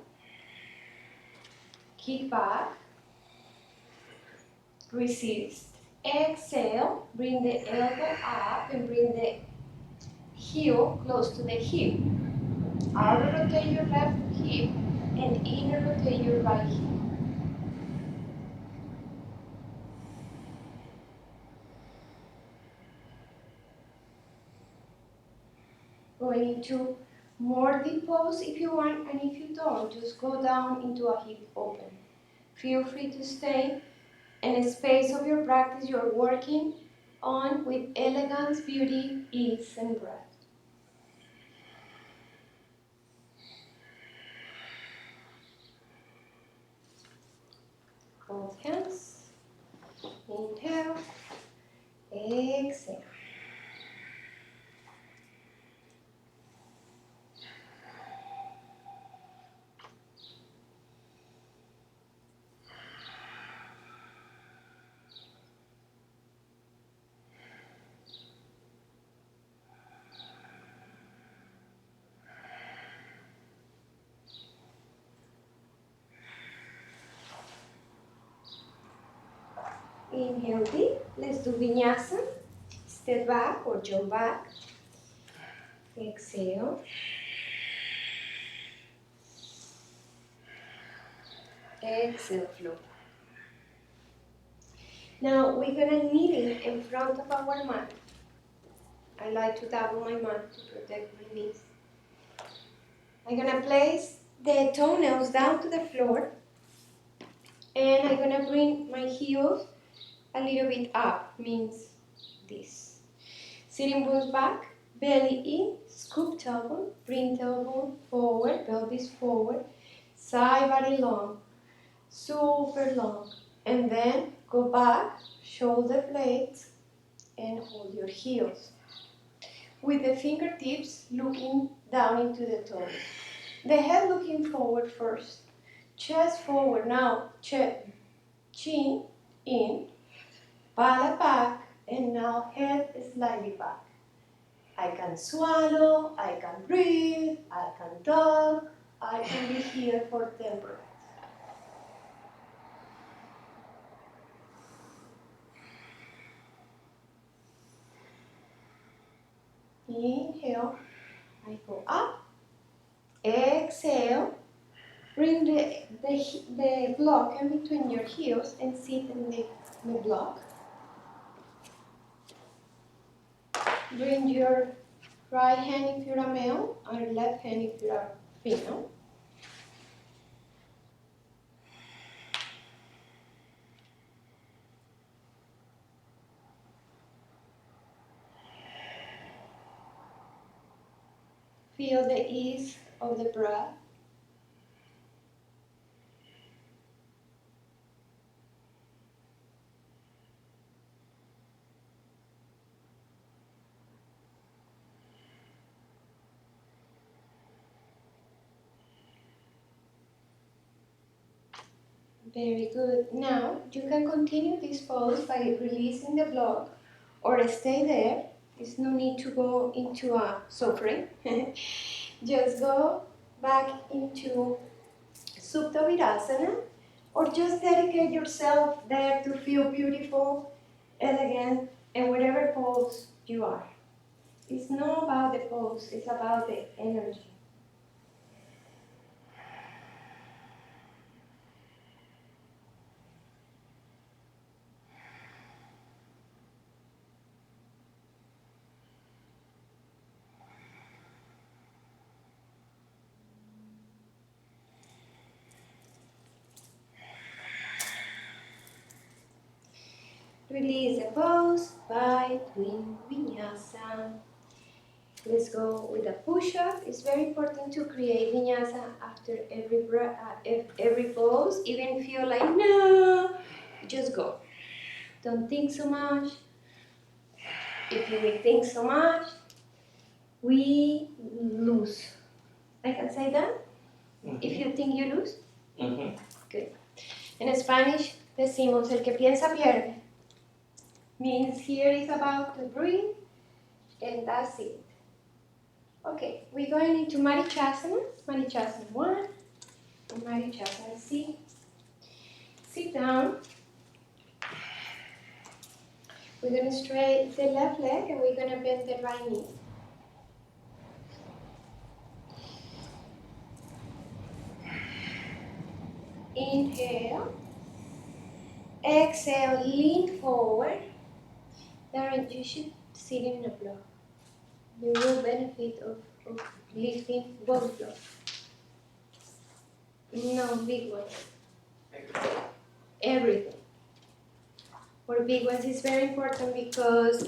Kick back. Resist. Exhale, bring the elbow up and bring the heel close to the hip. Outer rotate your left hip and inner rotate your right hip. Going into more deep pose if you want, and if you don't, just go down into a hip open. Feel free to stay in a space of your practice you're working on with elegance, beauty, ease, and breath. Both hands. Inhale. Exhale. Inhale deep. Let's do vinyasa. Step back or jump back. Exhale. Exhale, flow. Now we're gonna kneel in front of our mat. I like to double my mat to protect my knees. I'm gonna place the toenails down to the floor, and I'm gonna bring my heels a little bit up, means this. Sitting bones back, belly in, scoop tailbone, bring tailbone forward, pelvis forward, side body long, super long. And then go back, shoulder blades, and hold your heels. With the fingertips looking down into the toes. The head looking forward first. Chest forward now, chin in, palate back, and now head slightly back. I can swallow, I can breathe, I can talk, I can be here for 10 breaths. Inhale, I go up. Exhale, bring the block in between your heels and sit in the block. Bring your right hand if you're a male, or left hand if you're a female. Feel the ease of the breath. Very good. Now, you can continue this pose by releasing the block or stay there. There's no need to go into a suffering. Just go back into Supta Virasana or just dedicate yourself there to feel beautiful, elegant, and whatever pose you are. It's not about the pose, it's about the energy. Release the pose by doing vinyasa. Let's go with a push-up. It's very important to create vinyasa after every pose. Even if you're like, no, just go. Don't think so much. If you will think so much, we lose. I can say that? If you think you lose? Good. In Spanish, decimos, el que piensa pierde. Means here is about to breathe, and that's it. Okay, we're going into Marichasana. Marichasana 1 and Marichasana C. Sit down. We're going to straighten the left leg and we're going to bend the right knee. Inhale. Exhale, lean forward. Darren, you should sit in a block. You will benefit of lifting both blocks. No, big ones. Everything. For big ones is very important because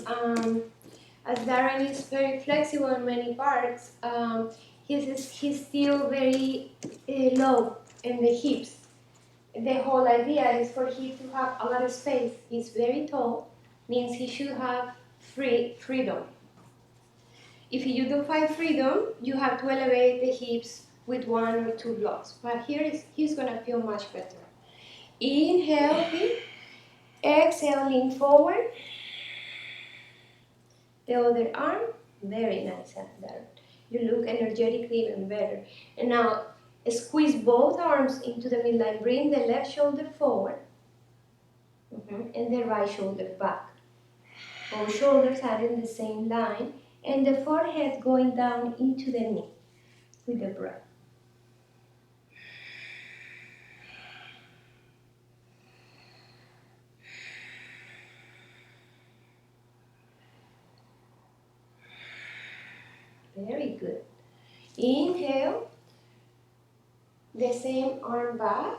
as Darren is very flexible in many parts, he's still very low in the hips. The whole idea is for him to have a lot of space. He's very tall, means he should have freedom. If you don't find freedom, you have to elevate the hips with 1 or 2 blocks. But he's gonna feel much better. Inhale, deep. Exhale, lean forward. The other arm, very nice. There. You look energetically even better. And now, squeeze both arms into the midline. Bring the left shoulder forward. And the right shoulder back. Both shoulders are in the same line. And the forehead going down into the knee with the breath. Very good. Inhale. The same arm back.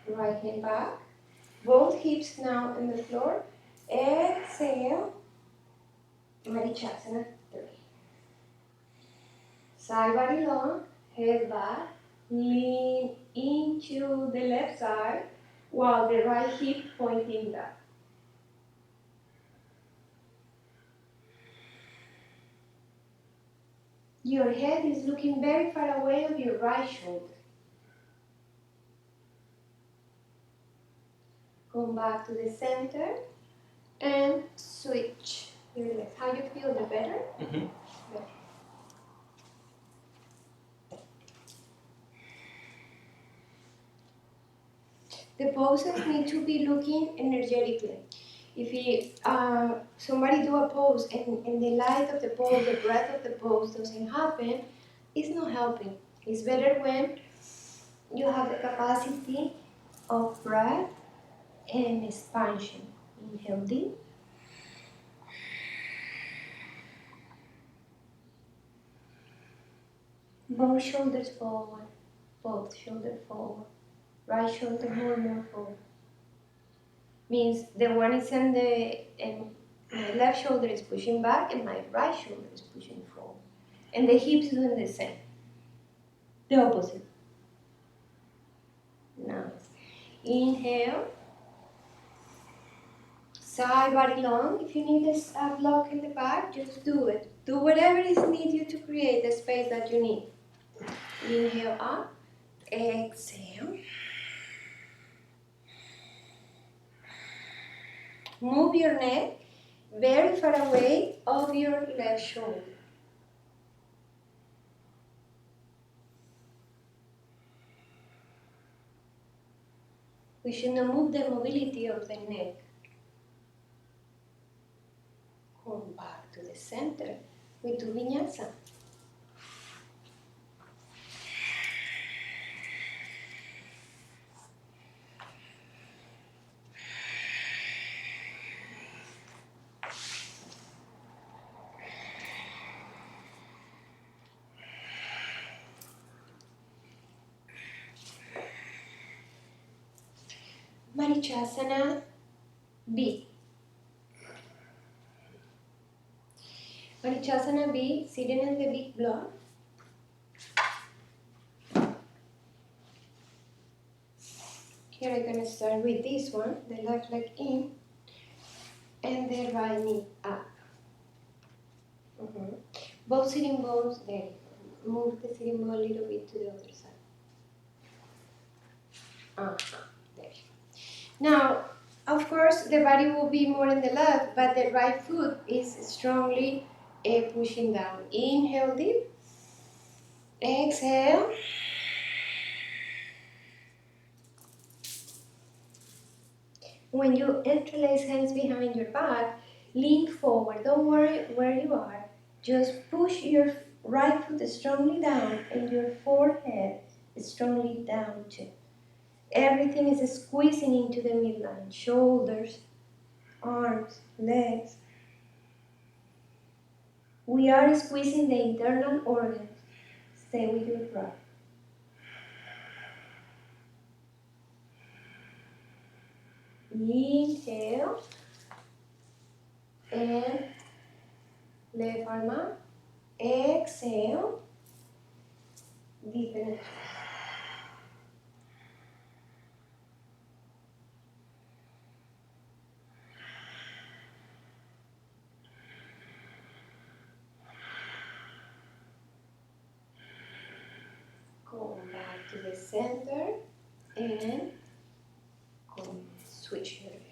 Right hand back. Both hips now on the floor. Exhale. Marichasana 3. Side body long. Head back. Lean into the left side while the right hip pointing down. Your head is looking very far away of your right shoulder. Come back to the center and switch your legs. How you feel? The better? Better. The poses need to be looking energetically. If somebody do a pose and the light of the pose, the breath of the pose doesn't happen, it's not helping. It's better when you have the capacity of breath and expansion. Inhale deep. Both shoulders forward. Both shoulders forward. Right shoulder more forward. Means the one is in my left shoulder is pushing back and my right shoulder is pushing forward. And the hips doing the same. The opposite. Nice. Inhale. Side body long. If you need a block in the back, just do it. Do whatever is needed to create the space that you need. Inhale up. Exhale. Move your neck very far away of your left shoulder. We should not move the mobility of the neck. Come back to the center. We do vinyasa. Marichasana B. Paricasana B, sitting in the big block. Here I'm going to start with this one, the left leg in, and the right knee up. Both sitting bones, there. Move the sitting bone a little bit to the other side. There. Now, of course, the body will be more in the left, but the right foot is strongly pushing down. Inhale deep. Exhale. When you interlace hands behind your back, lean forward. Don't worry where you are. Just push your right foot strongly down and your forehead strongly down too. Everything is squeezing into the midline. Shoulders, arms, legs. We are squeezing the internal organs. Stay with your breath. Inhale. And left arm up. Exhale. Deepen it. Go back to the center and switch your legs.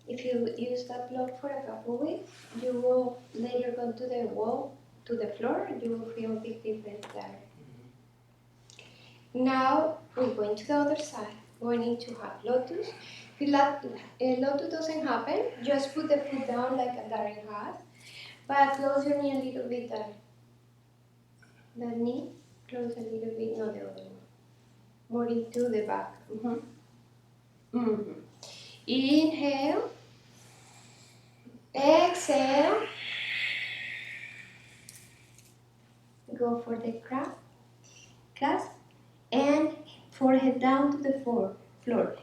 If you use that block for a couple weeks, you will later go to the wall, to the floor, and you will feel a big difference there. Now we're going to the other side, going into half lotus. If lotus doesn't happen, just put the foot down like a daring hat, but close your knee a little bit there. That knee, close a little bit, not the other one. More into the back. Inhale. Exhale. Go for the clasp and forehead down to the floor.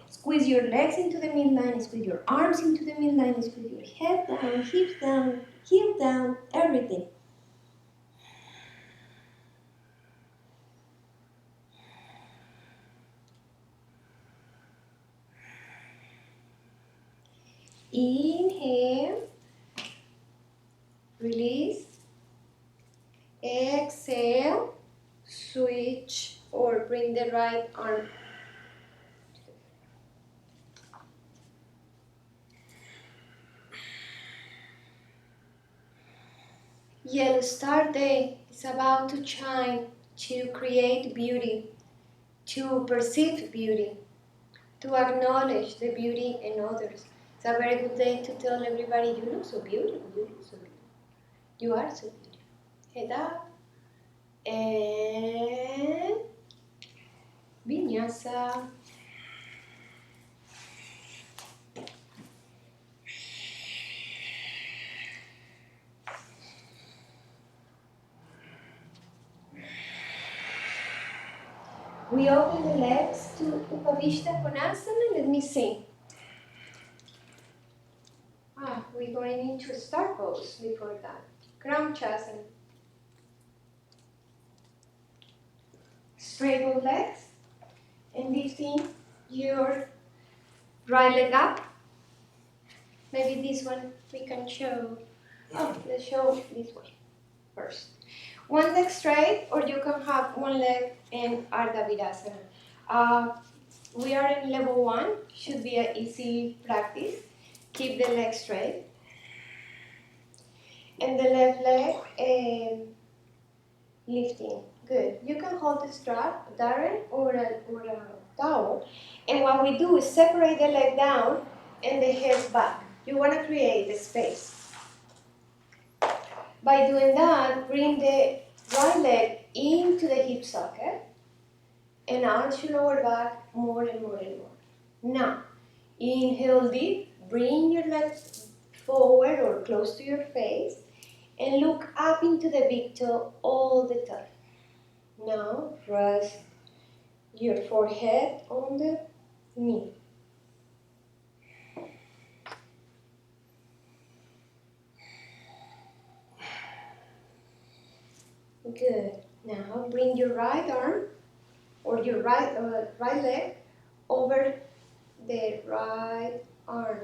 Squeeze your legs into the midline, squeeze your arms into the midline, squeeze your head down, hips down, heel down, everything. Inhale. Release. Exhale. Switch or bring the right arm. Yellow Star Day is about to shine, to create beauty, to perceive beauty, to acknowledge the beauty in others. It's a very good day to tell everybody, you look so beautiful, you look so beautiful. You are so beautiful. Head up. And Vinyasa. We open the legs to Upavishta Konasana. Let me see. We're going into a star pose before that. Kramchasana. Straight legs and lifting your right leg up. Maybe this one we can show. Let's show this way first. One leg straight, or you can have one leg in Ardha Virasana. We are in level 1, should be an easy practice. Keep the leg straight. And the left leg lifting. Good. You can hold the strap, Darren, or a towel. And what we do is separate the leg down and the head back. You want to create the space. By doing that, bring the right leg into the hip socket and arch your lower back more and more and more. Now, inhale deep, bring your legs forward or close to your face and look up into the big toe all the time. Now, rest your forehead on the knee. Good. Now bring your right arm or your right leg over the right arm.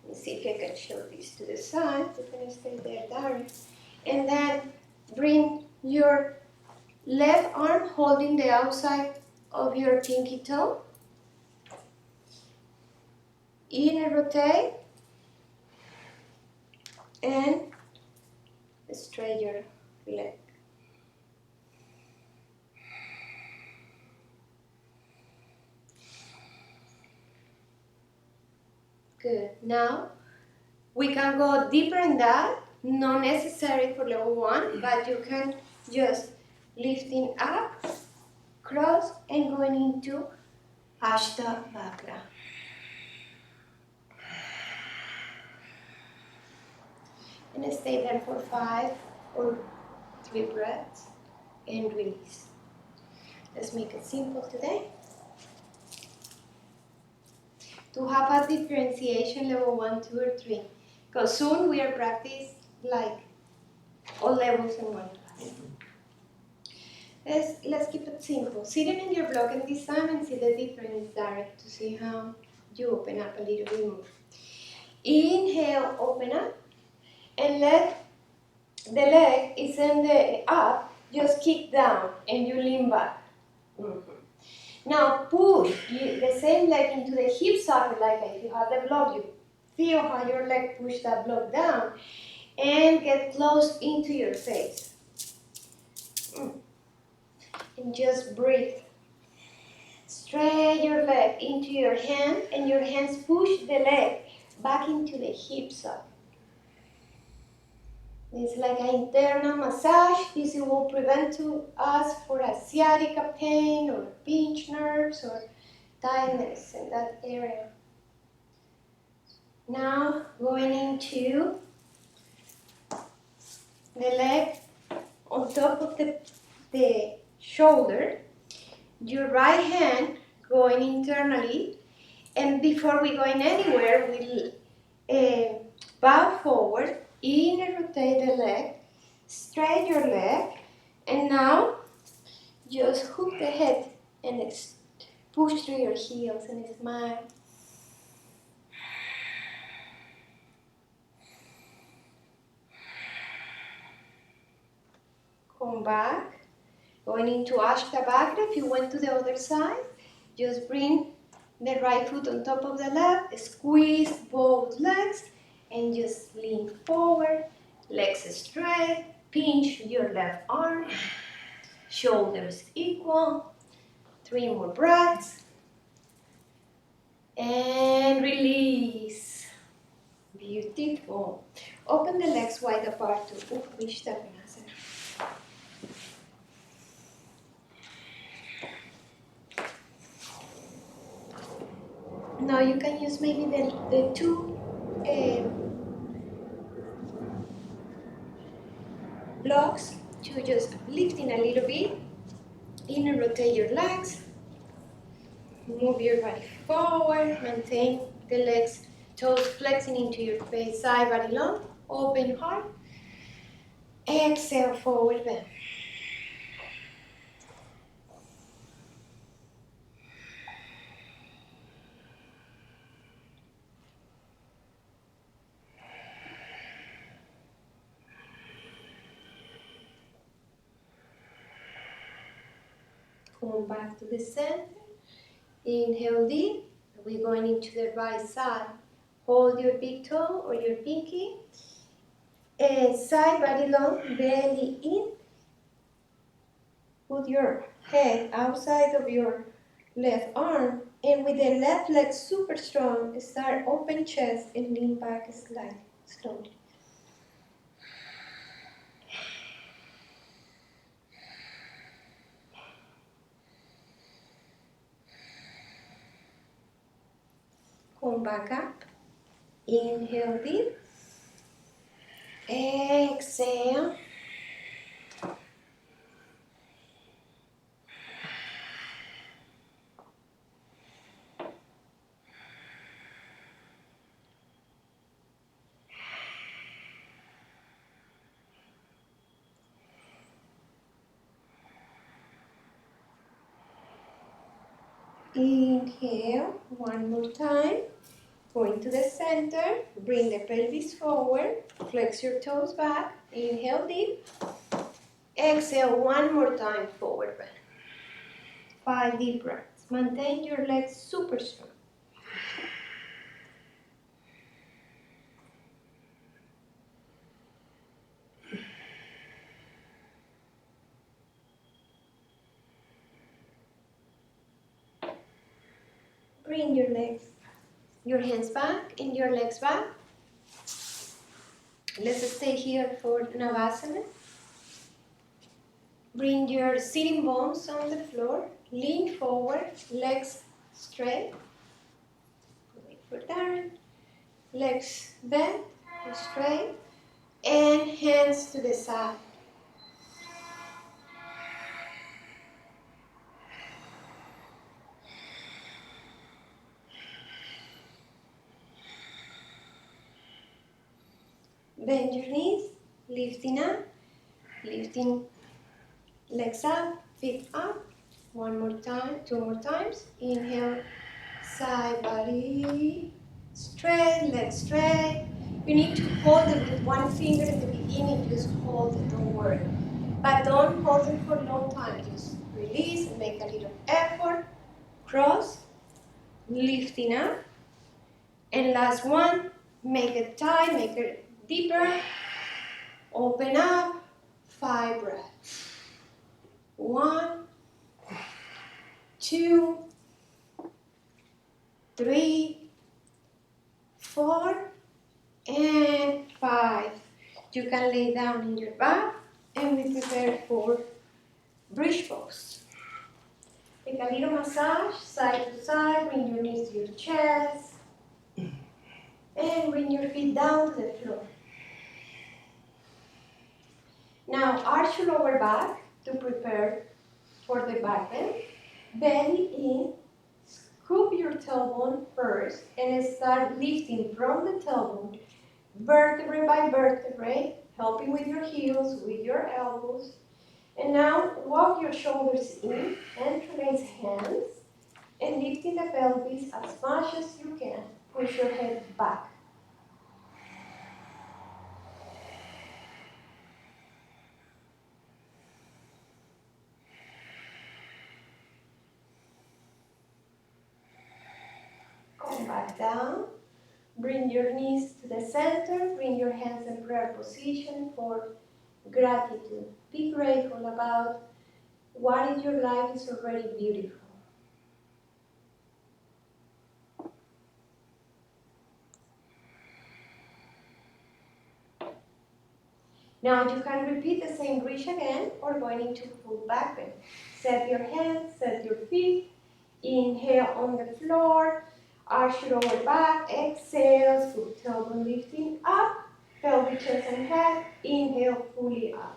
Let me see if I can show this to the side. You're going to stay there, Darren. And then bring your left arm holding the outside of your pinky toe. Inner rotate and straight your leg. Good. Now we can go deeper in that. Not necessary for level 1, but you can just lifting up, cross, and going into Ashtavakra. And stay there for 5 or 3 breaths and release. Let's make it simple today. To have a differentiation level 1, 2, or 3. Because soon we are practice like all levels in one class. Let's keep it simple. Sitting in your block and this time and see the difference direct to see how you open up a little bit more. Inhale, open up, and let the leg is in the up, just kick down and you lean back. Now push the same leg into the hip socket like if you have the block, you feel how your leg push that block down and get close into your face. And just breathe. Straight your leg into your hand and your hands push the leg back into the hip socket. It's like an internal massage. This will prevent to us for a sciatica pain or pinched nerves or tightness in that area. Now going into the leg on top of the shoulder, your right hand going internally, and before we going anywhere, we'll bow forward, inner rotate the leg, straight your leg, and now just hook the head and push through your heels and smile. Come back, going into Ashtavakra. If you went to the other side, just bring the right foot on top of the left, squeeze both legs, and just lean forward, legs straight, pinch your left arm, shoulders equal, 3 more breaths, and release. Beautiful. Open the legs wide apart to Upishtavanasana. Now you can use maybe the 2 blocks to just lifting a little bit, inner rotate your legs, move your body forward, maintain the legs, toes flexing into your face, side body long, open heart, exhale, forward bend. Come back to the center. Inhale deep. We're going into the right side. Hold your big toe or your pinky. Side body long, belly in. Put your head outside of your left arm. And with the left leg super strong, start open chest and lean back slowly. Come back up. Inhale deep. Exhale. Inhale, one more time. Going to the center, bring the pelvis forward, flex your toes back, inhale deep. Exhale one more time, forward bend. 5 deep breaths. Maintain your legs super strong. Bring your hands back, and your legs back. Let's stay here for Navasana. Bring your sitting bones on the floor. Lean forward, legs straight. Wait for Darren. Legs bent, straight, and hands to the side. Bend your knees, lifting up, lifting legs up, feet up. One more time, 2 more times. Inhale, side body, straight, legs straight. You need to hold it with one finger at the beginning, just hold it, don't worry. But don't hold it for a long time, just release and make a little effort. Cross, lifting up. And last one, make it tight, make it deeper. Open up, 5 breaths. 1, 2, 3, 4, and 5. You can lay down in your back and we prepare for bridge pose. Take a little massage, side to side, bring your knees to your chest, and bring your feet down to the floor. Now arch your lower back to prepare for the back bend. Belly in, scoop your tailbone first and start lifting from the tailbone, vertebrae by vertebrae, helping with your heels, with your elbows. And now walk your shoulders in, interlace hands, and lifting the pelvis as much as you can. Push your head back. Come back down. Bring your knees to the center. Bring your hands in prayer position for gratitude. Be grateful about what in your life is already beautiful. Now you can repeat the same bridge again or going into full back bend. Set your hands, set your feet. Inhale on the floor. Arch your lower back. Exhale, scoop tailbone lifting up. Pelvic, chest, and head. Inhale fully up.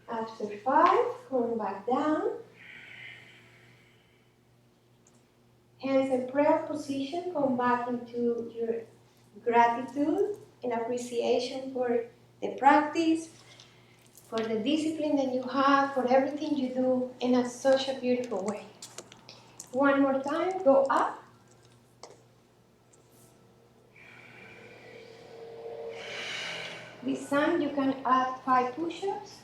After 5, going back down. Hands in prayer position, come back into your gratitude and appreciation for the practice, for the discipline that you have, for everything you do in such a beautiful way. One more time, go up. This time you can add 5 push-ups.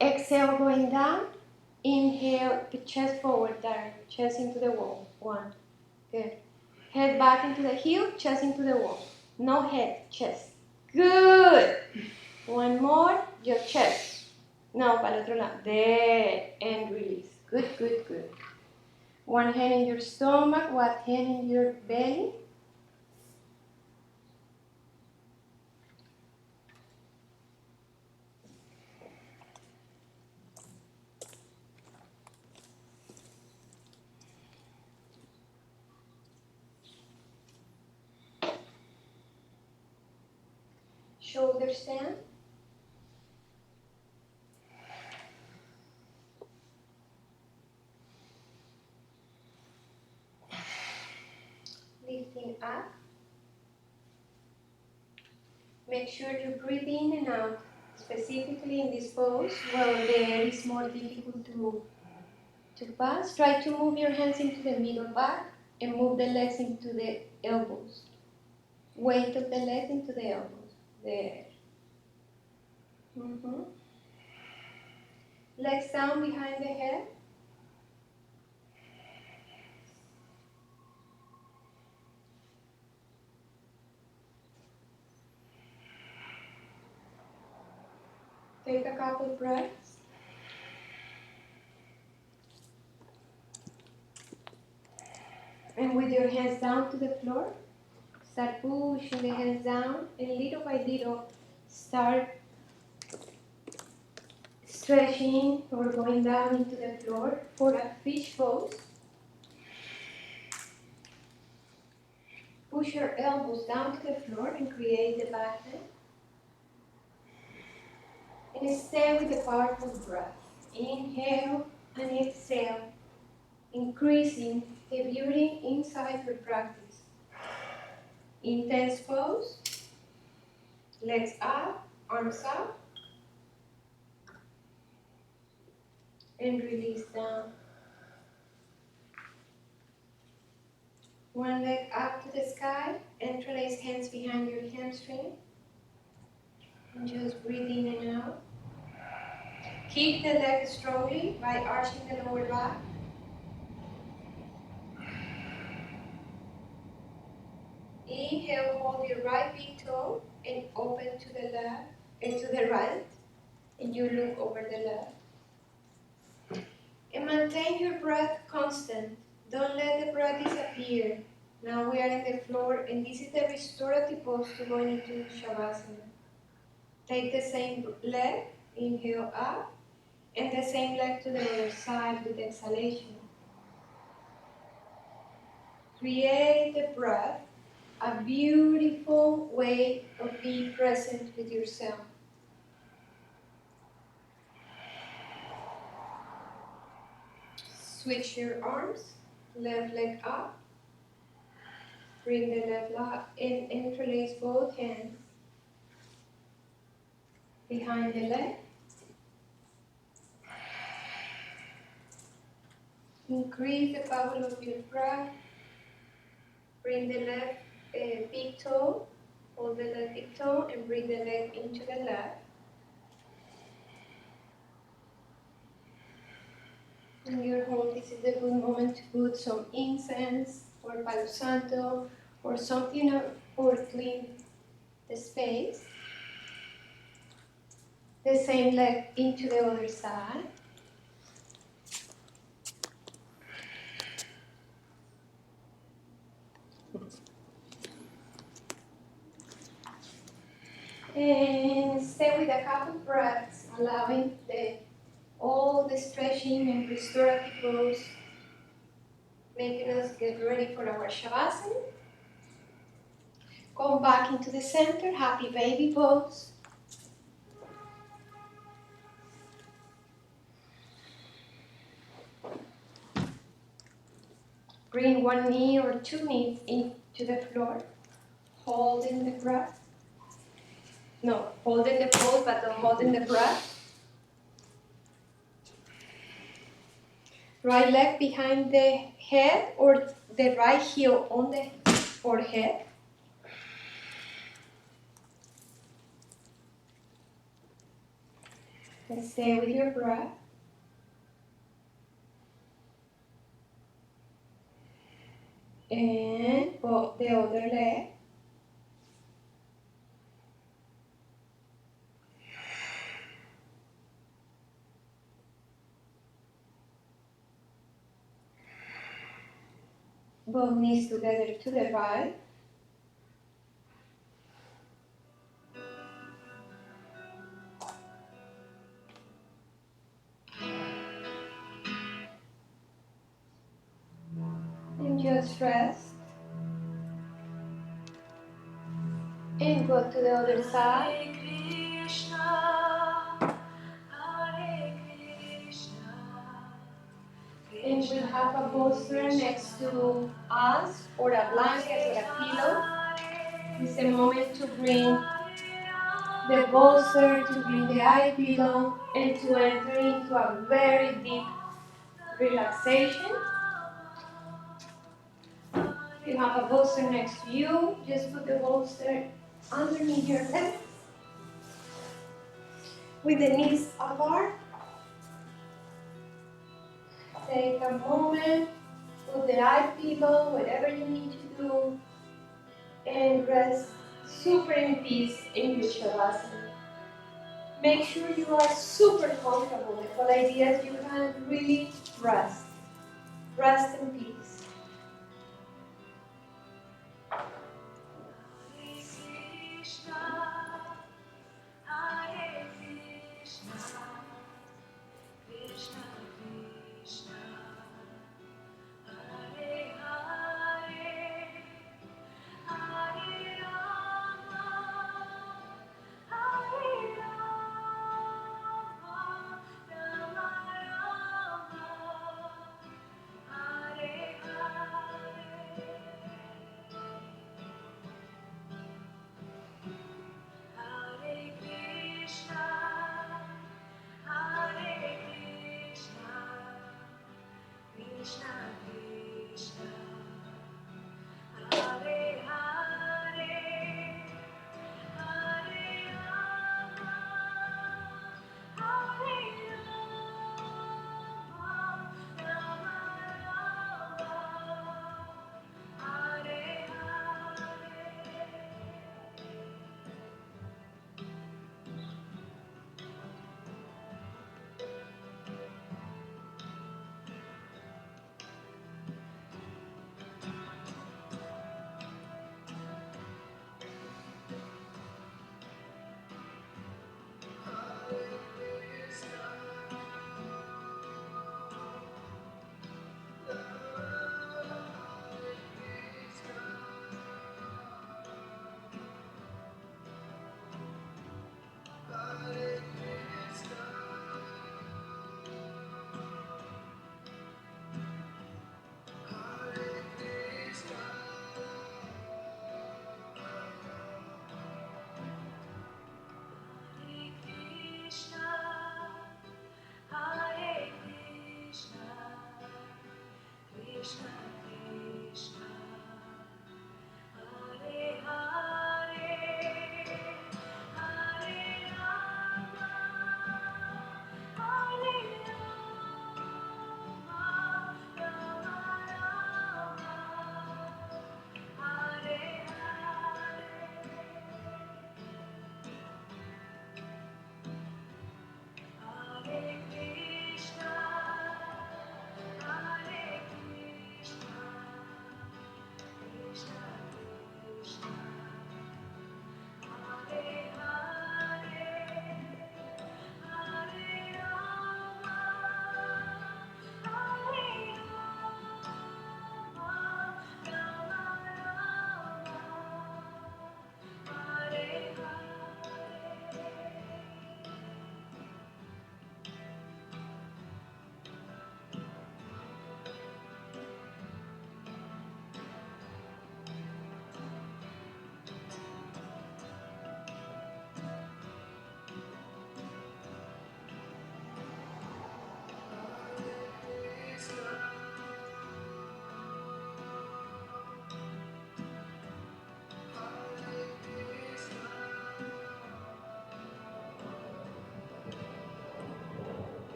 Exhale, going down. Inhale, the chest forward there, chest into the wall. 1, good. Head back into the heel, chest into the wall. No head, chest. Good. One more, your chest. Now, para el otro lado. There, and release. Good, good, good. One hand in your stomach, one hand in your belly. Shoulder stand. Make sure you breathe in and out, specifically in this pose where the air is more difficult to pass. Try to move your hands into the middle back and move the legs into the elbows. Weight of the legs into the elbows. There. Legs down behind the head. Take a couple breaths. And with your hands down to the floor, start pushing the hands down, and little by little start stretching or going down into the floor for a fish pose. Push your elbows down to the floor and create the back bend. And stay with the powerful breath. Inhale and exhale, increasing the beauty inside your practice. Intense pose. Legs up, arms up, and release down. One leg up to the sky, interlace hands behind your hamstring, and just breathe in and out. Kick the leg strongly by arching the lower back. Inhale, hold your right big toe and open to the left and to the right, and you look over the left. And maintain your breath constant. Don't let the breath disappear. Now we are in the floor, and this is the restorative posture going into Shavasana. Take the same leg, inhale up, and the same leg to the other side with exhalation. Create the breath, a beautiful way of being present with yourself. Switch your arms, left leg up, bring the left leg and interlace both hands behind the leg. Increase the power of your breath. Bring the left big toe, hold the left big toe, and bring the leg into the left. In your home, this is a good moment to put some incense or Palo Santo or something or clean the space. The same leg into the other side. And stay with a couple breaths, allowing all the stretching and restorative pose, making us get ready for our Shavasana. Come back into the center, happy baby pose. Bring one knee or two knees into the floor, holding the breath. No, holding the pose, but not holding the breath. Right leg behind the head or the right heel on the forehead. And stay with your breath. And the other leg. Both knees together to the right. And just rest. And go to the other side. And we have a bolster next to us, or a blanket, or a pillow. It's a moment to bring the bolster, to bring the eye pillow, and to enter into a very deep relaxation. If you have a bolster next to you, just put the bolster underneath your legs with the knees apart. Take a moment, put the eye pillow, whatever you need to do, and rest super in peace in your Shavasana. Make sure you are super comfortable. The whole idea is you can really rest. Rest in peace.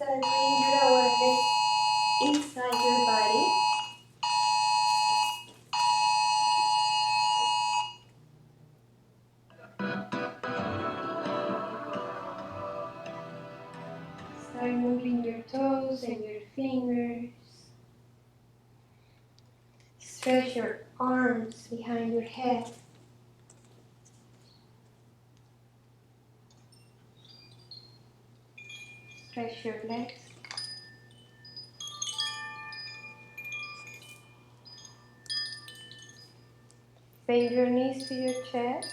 Start bringing your awareness inside your body. Start moving your toes and your fingers. Stretch your arms behind your head. Stretch your legs. Bend your knees to your chest.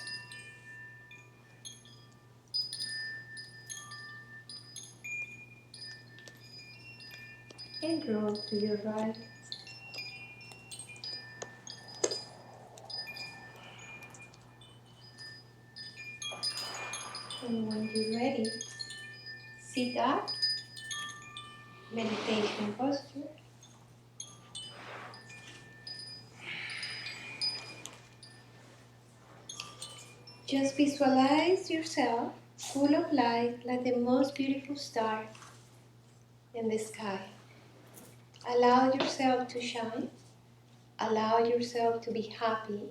And roll to your right. And when you're ready, sit up, meditation posture. Just visualize yourself full of light like the most beautiful star in the sky. Allow yourself to shine. Allow yourself to be happy.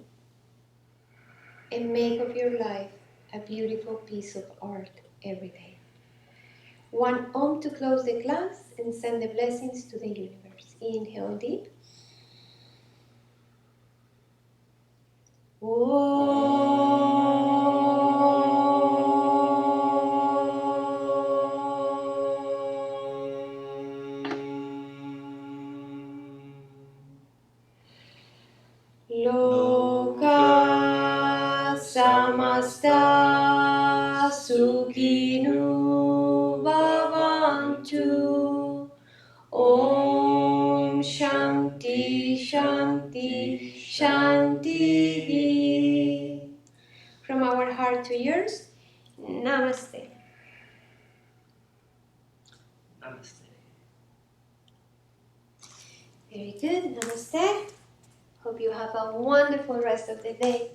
And make of your life a beautiful piece of art every day. One Om to close the glass and send the blessings to the universe. Inhale deep. Loka samasta sukhinu bhavantu. Om Shanti Shanti Shanti. From our heart to yours, Namaste. Namaste. Very good, Namaste. Hope you have a wonderful rest of the day.